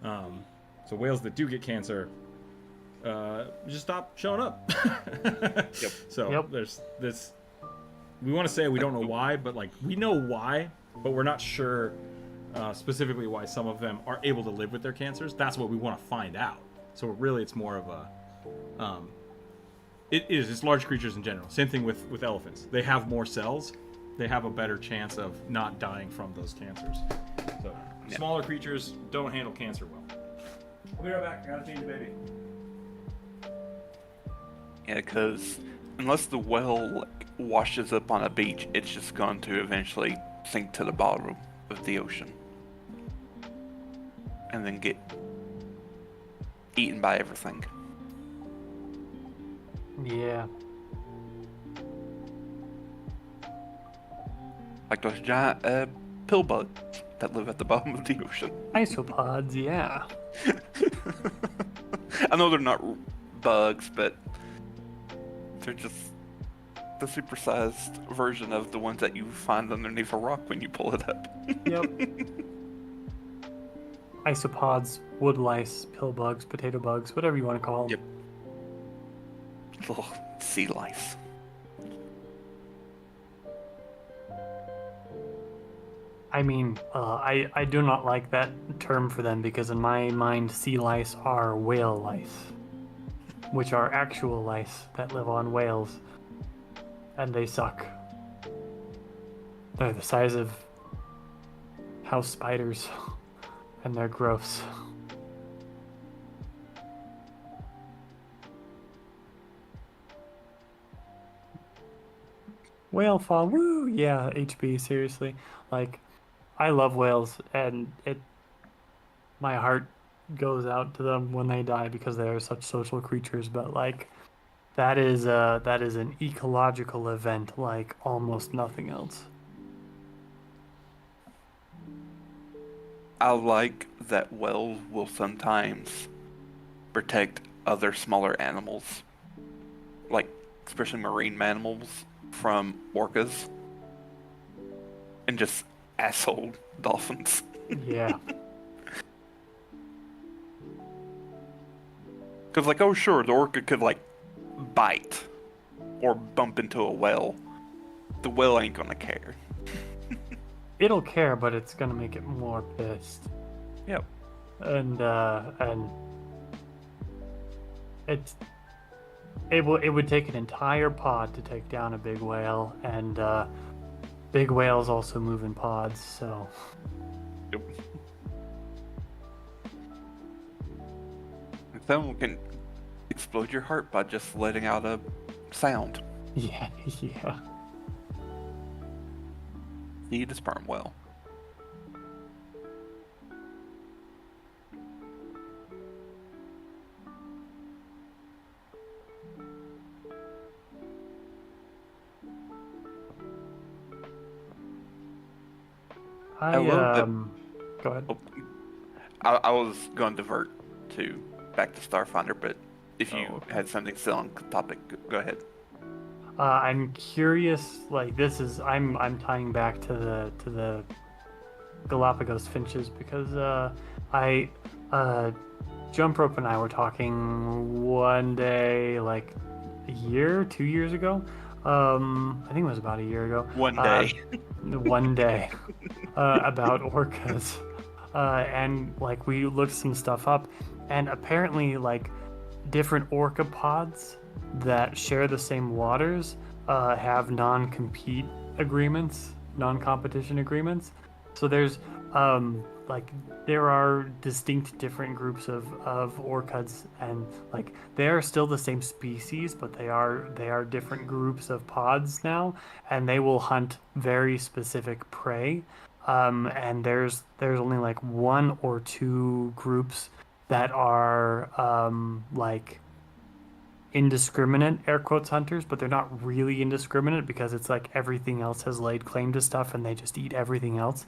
A: So whales that do get cancer just stop showing up. So there's this. We want to say we don't know why, but like we know why, but we're not sure specifically why some of them are able to live with their cancers. That's what we want to find out. So really, it's more of a. It's large creatures in general. Same thing with elephants. They have more cells. They have a better chance of not dying from those cancers. So smaller creatures don't handle cancer well. I'll be right back. I gotta change the baby.
D: Yeah, because unless the well like washes up on a beach, it's just going to eventually sink to the bottom of the ocean, and then get eaten by everything.
C: Yeah.
D: Like those giant pill bugs that live at the bottom of the ocean.
C: Isopods, yeah.
D: I know they're not bugs, but they're just the supersized version of the ones that you find underneath a rock when you pull it up.
C: Yep. Isopods, wood lice, pill bugs, potato bugs, whatever you want to call them.
D: Yep. Little sea lice.
C: I mean, I do not like that term for them because in my mind, sea lice are whale lice, which are actual lice that live on whales, and they suck. They're the size of house spiders, and they're gross. Whale fall, woo! Yeah, HB, seriously. Like, I love whales, and my heart goes out to them when they die because they are such social creatures. But like, that is an ecological event like almost nothing else.
D: I like that whales will sometimes protect other smaller animals, like especially marine mammals, from orcas and just asshole dolphins.
C: Yeah.
D: Because, like, oh, sure, the orca could, like, bite or bump into a whale. The whale ain't gonna care.
C: It'll care, but it's gonna make it more pissed.
D: Yep.
C: And it would take an entire pod to take down a big whale, and big whales also move in pods, so.
D: Yep. Someone can explode your heart by just letting out a sound.
C: Yeah, yeah.
D: Eat a sperm whale.
C: I
D: love that.
C: Go ahead.
D: Oh, I was going to divert to back to Starfinder, but if you had something still on topic, go ahead.
C: I'm curious. Like this is, I'm tying back to the Galapagos finches because Jump Rope and I were talking one day, like a year, 2 years ago. I think it was about a year ago.
D: One day.
C: One day. About orcas. And like we looked some stuff up, and apparently like different orca pods that share the same waters have non-compete agreements, non-competition agreements. So there's like there are distinct different groups of orcas, and like they are still the same species, but they are different groups of pods now, and they will hunt very specific prey. And there's only like one or two groups that are like indiscriminate air quotes hunters, but they're not really indiscriminate because it's like everything else has laid claim to stuff and they just eat everything else.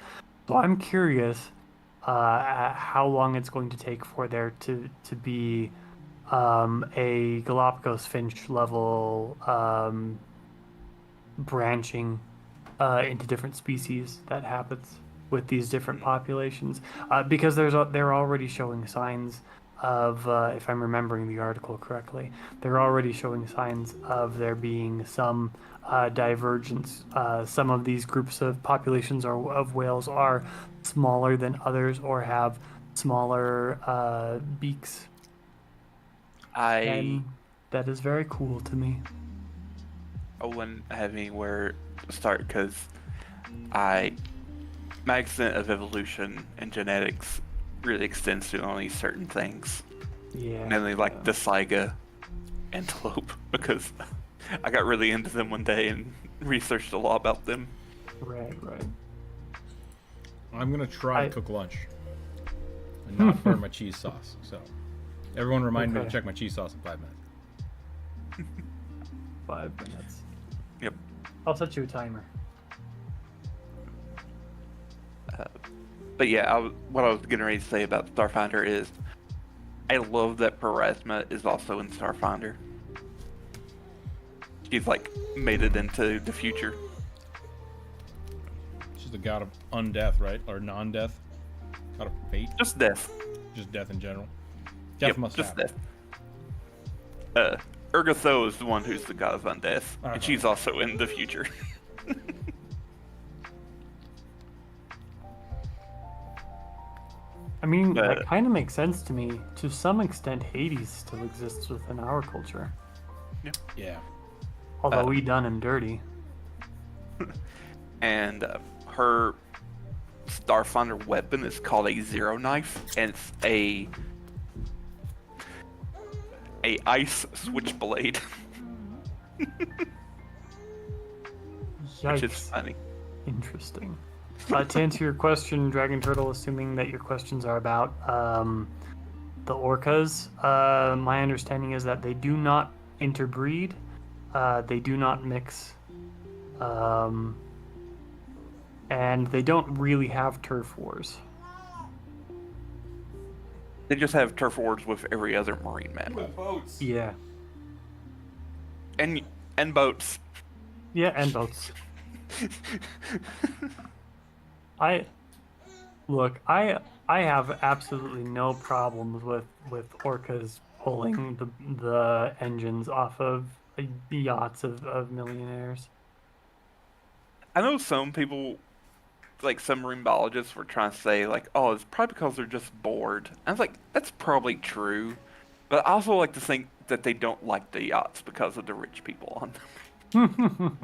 C: So I'm curious how long it's going to take for there to be a Galapagos finch level branching into different species that happens with these different populations, because they're already showing signs of, if I'm remembering the article correctly, they're already showing signs of there being some divergence. Some of these groups of populations of whales are smaller than others or have smaller beaks. And that is very cool to me.
D: I wouldn't have anywhere to start because my extent of evolution and genetics really extends to only certain things.
C: Yeah.
D: Mainly like the Saiga antelope, because I got really into them one day and researched a lot about them.
C: Right.
A: I'm gonna try to cook lunch and not burn my cheese sauce. So, everyone remind me to check my cheese sauce in 5 minutes.
C: 5 minutes.
D: Yep.
C: I'll set you a timer.
D: But yeah, what I was getting ready to say about Starfinder is, I love that Parasma is also in Starfinder. She's like made it into the future.
A: She's the god of undeath, right? Or non-death? God of fate?
D: Just death.
A: Just death in general. Death must
D: just
A: happen.
D: death. Rookzer0 is the one who's the god of undeath, and she's also in the future.
C: I mean, that kind of makes sense to me. To some extent, Hades still exists within our culture.
A: Yeah.
C: Although we done him dirty.
D: And her Starfinder weapon is called a Zero Knife, and it's a ice switchblade.
C: Yikes.
D: Which is funny.
C: Interesting. To answer your question, Dragon Turtle, assuming that your questions are about the orcas, my understanding is that they do not interbreed, they do not mix, and they don't really have turf wars.
D: They just have turf wars with every other marine mammal.
A: Boats.
C: Yeah.
D: And boats.
C: Yeah, and boats. I have absolutely no problems with orcas pulling the engines off of yachts of millionaires.
D: I know some people, like some marine biologists, were trying to say like, oh, it's probably because they're just bored. I was like, that's probably true, but I also like to think that they don't like the yachts because of the rich people on them.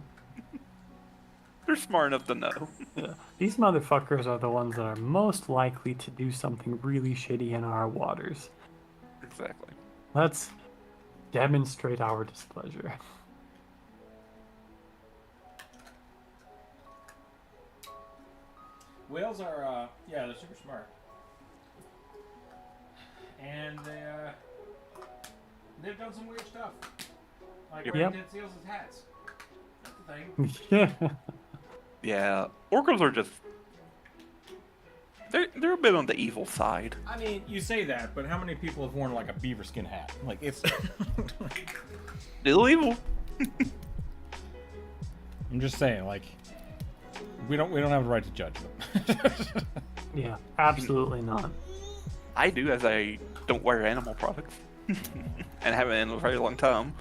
D: They're smart enough to know.
C: Yeah. These motherfuckers are the ones that are most likely to do something really shitty in our waters.
D: Exactly.
C: Let's demonstrate our displeasure.
A: Whales are, they're super smart. And they've done some weird stuff. Like wearing dead seals as hats. That's the thing.
C: Yeah.
D: Yeah, orcas are just... They're a bit on the evil side.
A: I mean, you say that, but how many people have worn like a beaver skin hat? Like it's
D: Still evil.
A: I'm just saying, like we don't have the right to judge them.
C: Yeah, absolutely not.
D: I do, as I don't wear animal products. And haven't in a very long time.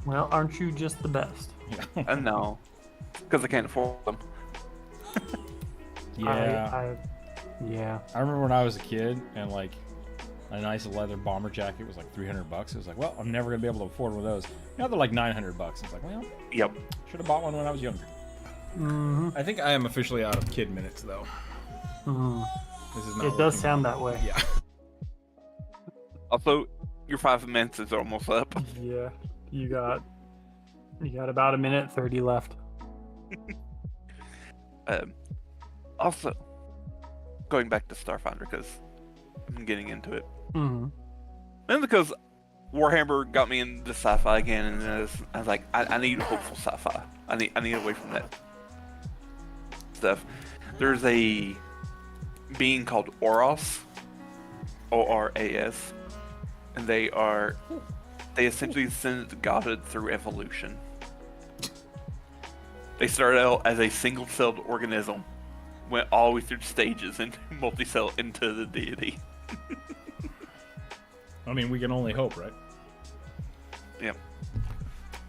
C: Well, aren't you just the best?
D: And no, because I can't afford them.
A: Yeah.
C: Yeah.
A: I remember when I was a kid and like a nice leather bomber jacket was like $300. It was like, well, I'm never gonna be able to afford one of those. Now they're like $900. It's like, well,
D: Yep.
A: should have bought one when I was younger.
C: Mm-hmm.
A: I think I am officially out of kid minutes though.
C: Mm-hmm.
A: This is not.
C: It does sound that way.
A: Yeah.
D: Also, your 5 minutes is almost up.
C: Yeah. You got about 1:30 left.
D: Also, going back to Starfinder, because I'm getting into it.
C: Mm-hmm.
D: And because Warhammer got me into sci-fi again, and I was like, I need hopeful sci-fi. I need away from that stuff. There's a being called Oros, O-R-A-S, and they essentially descended to godhood through evolution. They started out as a single-celled organism, went all the way through stages into multi-cell into the deity.
A: I mean, we can only hope, right?
D: Yep.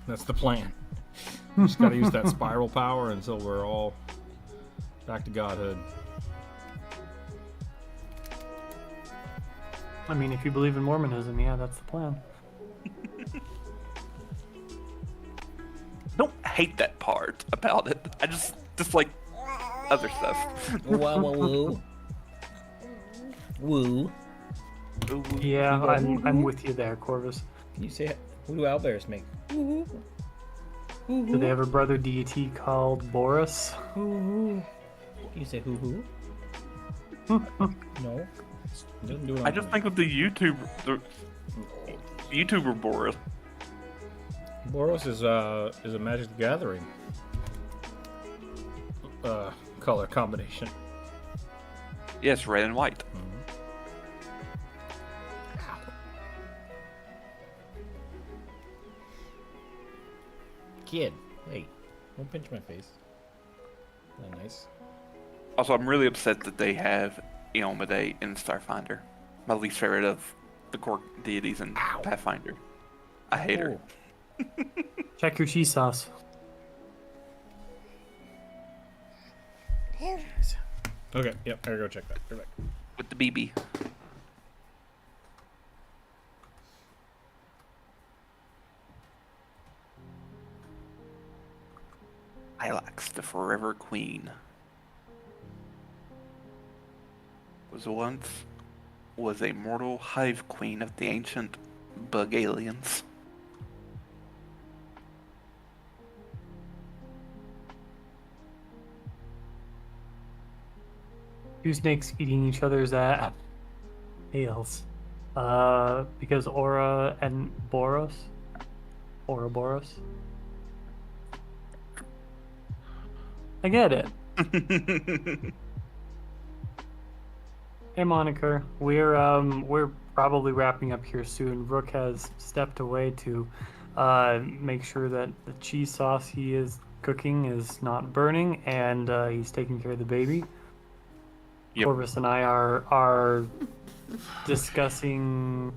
A: That's the plan. Just gotta use that spiral power until we're all back to godhood.
C: I mean, if you believe in Mormonism, yeah, that's the plan.
D: Don't hate that part about it. I just like other stuff.
A: Wow, woo. Woo.
C: Yeah, I'm with you there, Corvus.
A: Can you say what do owlbears make?
C: Do they have a brother deity called Boris?
A: Can you say hoo? No. It doesn't do it on
D: I just think of the YouTuber Boris.
A: Boros is a Magic the Gathering color combination.
D: Yes, red and white.
A: Kid, wait, don't pinch my face. Isn't that nice?
D: Also, I'm really upset that they have Eomade in Starfinder. My least favorite of the core deities in Pathfinder. I hate her.
C: Check your cheese sauce.
A: Okay, yep, I gotta go check that. Go back.
D: With the BB. Hylax, the Forever Queen. Was a mortal hive queen of the ancient bug aliens.
C: Two snakes eating each other's tails. Because Aura and Boros. Ouroboros. I get it. Hey Moniker, we're probably wrapping up here soon. Rook has stepped away to make sure that the cheese sauce he is cooking is not burning, and he's taking care of the baby.
D: Yep.
C: Corvus and I are discussing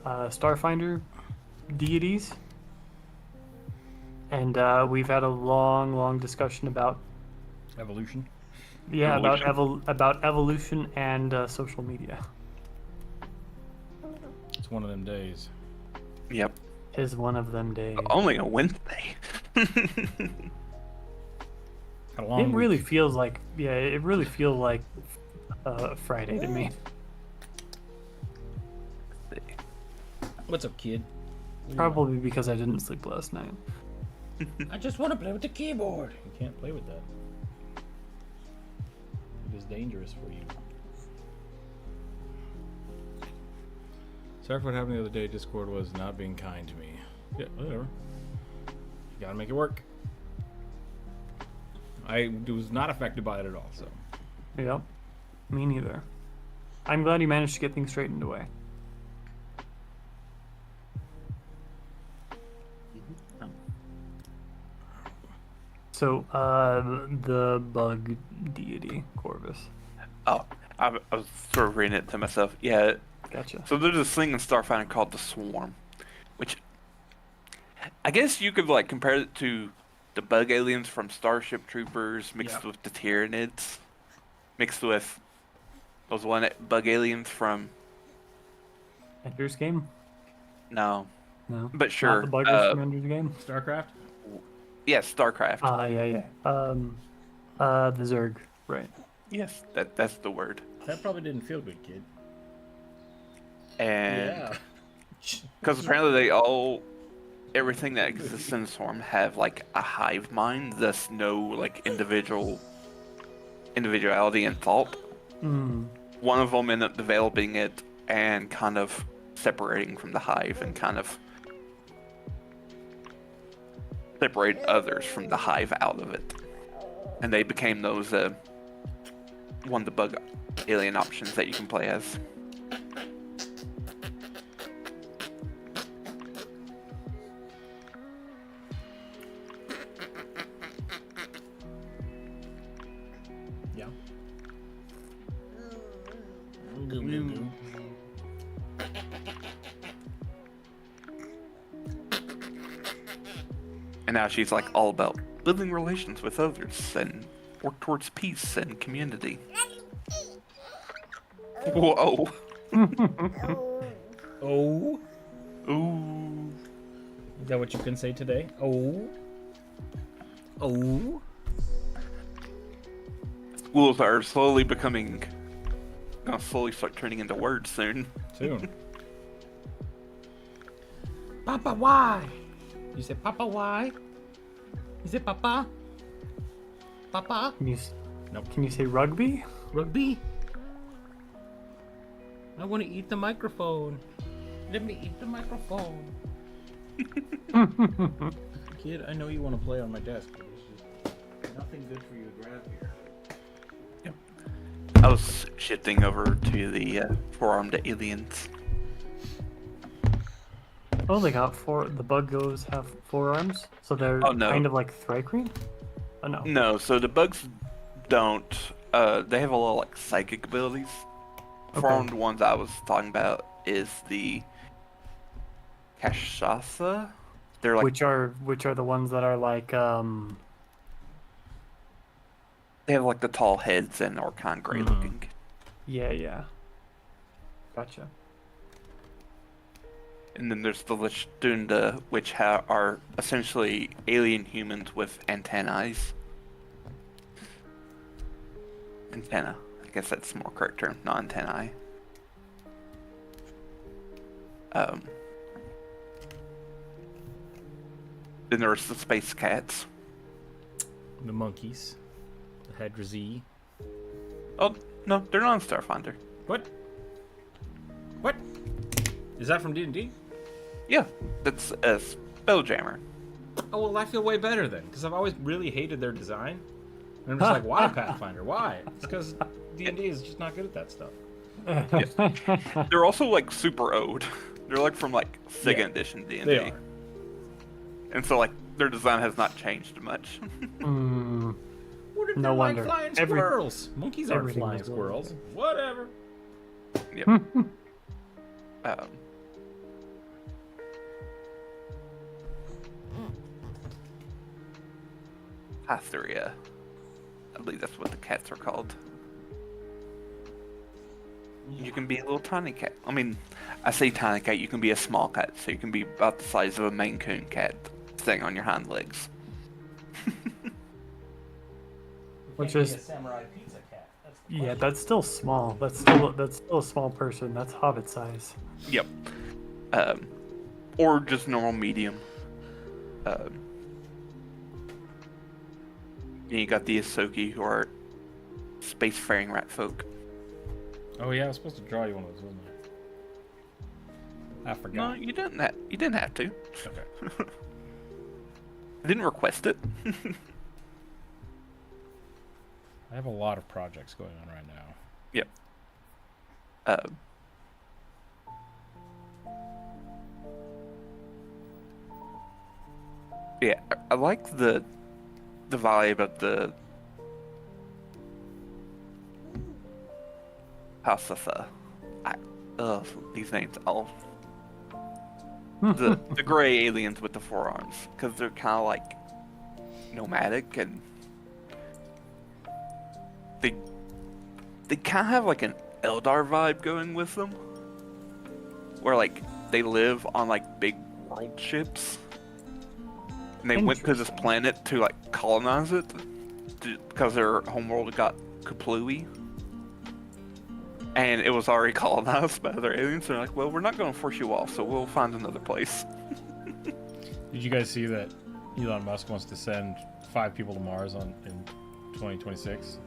C: Starfinder deities, and we've had a long discussion about
A: Evolution.
C: about evolution and social media.
A: It's one of them days.
D: Yep.
C: Is one of them days.
D: Only a Wednesday.
A: Had a long
C: It really
A: week.
C: feels like Friday to me.
A: What's up, kid?
C: Probably because I didn't sleep last night.
A: I just want to play with the keyboard. You can't play with that. It is dangerous for you. Sorry for what happened the other day. Discord was not being kind to me. Yeah, whatever. You gotta make it work. I was not affected by it at all, so.
C: Yep. Me neither. I'm glad you managed to get things straightened away. So, the bug deity, Corvus.
D: Oh, I was sort of reading it to myself. Yeah.
C: Gotcha.
D: So there's this thing in Starfinder called the Swarm, which I guess you could like compare it to the bug aliens from Starship Troopers mixed with the Tyranids, mixed with those bug aliens from
C: Ender's Game?
D: No,
C: Not
D: but sure.
C: the buggers from Ender's Game?
A: StarCraft?
D: Yes, StarCraft.
C: Yeah. The Zerg, right.
D: Yes, that's the word.
A: That probably didn't feel good, kid.
D: And because apparently everything that exists in the Swarm have like a hive mind, thus no like individuality and thought. One of them ended up developing it and kind of separating from the hive and kind of separate others from the hive out of it, and they became those one of the bug alien options that you can play as.
A: Yeah. Goo goo goo.
D: And now she's like all about building relations with others and work towards peace and community. Whoa.
A: Oh.
D: Ooh.
A: Is that what you can say today? Oh. Oh.
D: Rules are slowly becoming. Gonna slowly start turning into words soon.
A: Soon. Papa, why? You say, Papa, why? You say, Papa? Papa? Nope.
C: Can you say rugby?
A: Rugby? I want to eat the microphone. Let me eat the microphone. Kid, I know you want to play on my desk, but there's just nothing good for you to grab here.
D: Yep. I was shifting over to the four-armed aliens.
C: Oh, they got the buggos have 4 arms, so they're kind of like Thrycreen? Oh no.
D: No, so the bugs don't. They have a lot of like psychic abilities.
C: Okay.
D: Four-armed ones I was talking about is the Kashasa. They're like
C: Which are the ones that are like
D: they have like the tall heads and are kind of gray looking.
C: Yeah. Gotcha.
D: And then there's the Lichdunda, which are essentially alien humans with antennae. Antenna. I guess that's the more correct term, not antennae. Then there's the space cats.
A: The monkeys. The Hedra-Z.
D: Oh, no, they're not on Starfinder.
A: What? What? Is that from D&D?
D: Yeah, that's a Spelljammer.
A: Oh, well, I feel way better then, because I've always really hated their design. And I'm just like, why Pathfinder? Why? It's because D&D is just not good at that stuff.
D: Yeah. They're also like super old. They're like from like 2nd edition D&D.
A: They are.
D: And so like their design has not changed much.
A: What are
C: No
A: they
C: wonder.
A: like flying squirrels? Monkeys aren't
C: everything
A: flying
C: is
A: squirrels. Whatever.
D: Yep. Patheria. I believe that's what the cats are called. You can be a little tiny cat. I mean, I say tiny cat, you can be a small cat, so you can be about the size of a Maine Coon cat staying on your hind legs.
C: Which is
A: a samurai pizza cat. That's the
C: yeah, that's still small. That's still a small person. That's hobbit size.
D: Yep. Or just normal medium. And you got the Isoki, who are spacefaring rat folk.
A: Oh yeah, I was supposed to draw you one of those, wasn't I? I
D: No,
A: forgot.
D: you didn't. You didn't have to.
A: Okay.
D: I didn't request it.
A: I have a lot of projects going on right now.
D: Yep. Yeah, I like the vibe of the Hasasa. These names all the gray aliens with the 4 arms, because they're kind of like nomadic and they kind of have like an Eldar vibe going with them, where like they live on like big world ships, and they went to this planet to like colonize it because their homeworld got kaplooey. And it was already colonized by other aliens. So they're like, well, we're not going to force you off, so we'll find another place.
A: Did you guys see that Elon Musk wants to send 5 people to Mars in 2026?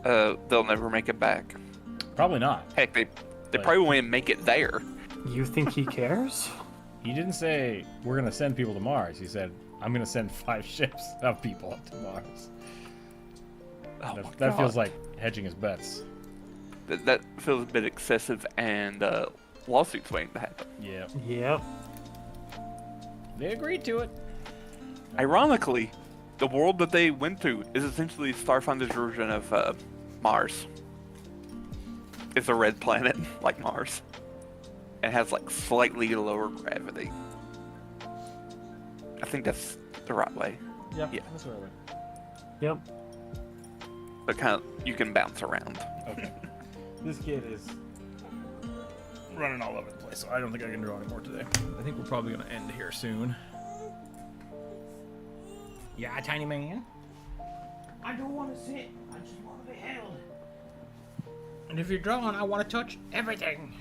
D: They'll never make it back.
A: Probably not.
D: Heck, they probably won't even make it there.
C: You think he cares?
A: He didn't say, we're going to send people to Mars. He said, I'm going to send 5 ships of people up to Mars. That feels like hedging his bets.
D: That feels a bit excessive, and lawsuits waiting to happen.
A: Yeah.
C: Yep.
A: They agreed to it.
D: Ironically, the world that they went to is essentially Starfinder's version of Mars. It's a red planet like Mars. It has like slightly lower gravity. I think that's the right way.
A: Yep,
D: yeah.
A: That's right.
C: Yep.
D: But kind of, you can bounce around.
A: Okay. This kid is running all over the place, so I don't think I can draw anymore today. I think we're probably going to end here soon. Yeah, tiny man.
E: I don't want to sit. I just want to be held.
A: And if you're drawing, I want to touch everything.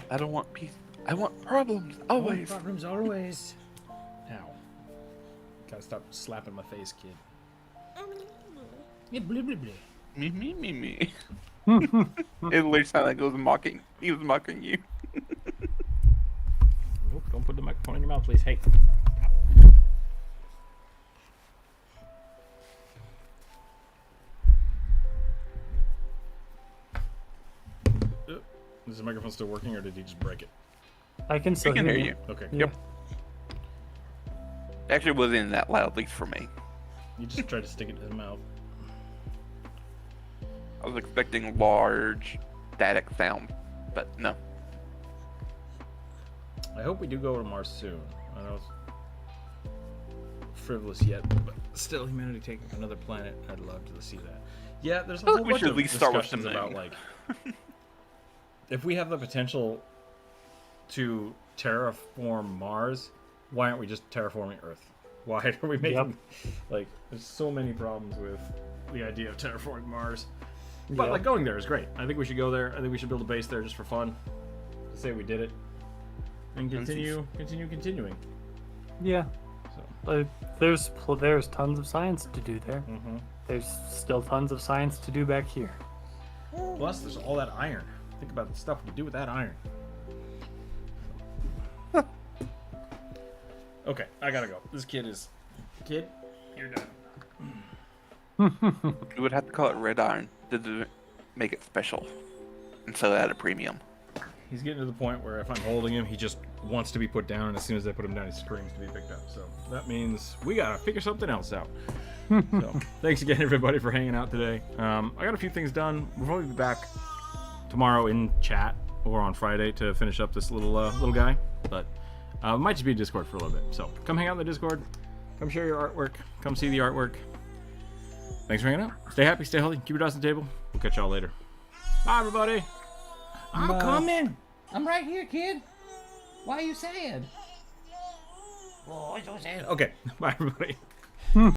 D: I don't want peace. I want problems always.
A: Problems always. Ow. Gotta stop slapping my face, kid. Yeah, blah, blah, blah.
D: Me. It literally sounded like it was mocking. He was mocking you.
A: Nope, don't put the microphone in your mouth, please. Hey. Is the microphone still working, or did he just break it?
C: I can still
D: We can
C: hear
D: hear
C: you.
D: you.
A: Okay.
C: Yep.
D: Actually, it wasn't that loud, at least for me.
A: You just tried to stick it in his mouth.
D: I was expecting large static sound, but no.
A: I hope we do go to Mars soon. I know it's frivolous yet, but still, humanity taking another planet. I'd love to see that. Yeah, there's a
D: I
A: whole
D: think we
A: bunch
D: should
A: of
D: at least start with the
A: discussions about
D: moon.
A: like if we have the potential to terraform Mars, why aren't we just terraforming Earth? Why are we making like there's so many problems with the idea of terraforming Mars. But like going there is great. I think we should go there. I think we should build a base there just for fun. To say we did it. And continuing.
C: Yeah.
A: So
C: There's tons of science to do there.
A: mm-hmm.
C: There's still tons of science to do back here.
A: Plus there's all that iron. Think about the stuff we do with that iron. Okay, I gotta go. This kid, you're done.
D: We would have to call it red iron to make it special and sell it at a premium.
A: He's getting to the point where if I'm holding him, he just wants to be put down, and as soon as I put him down, he screams to be picked up. So that means we gotta figure something else out. So thanks again, everybody, for hanging out today. I got a few things done. We'll probably be back tomorrow in chat or on Friday to finish up this little guy, but it might just be Discord for a little bit. So come hang out in the Discord. Come share your artwork. Come see the artwork. Thanks for hanging out. Stay happy, stay healthy. Keep your dice on the table. We'll catch y'all later. Bye, everybody.
E: I'm coming. I'm right here, kid. Why are you sad? Oh, I'm so sad.
A: Okay. Bye, everybody.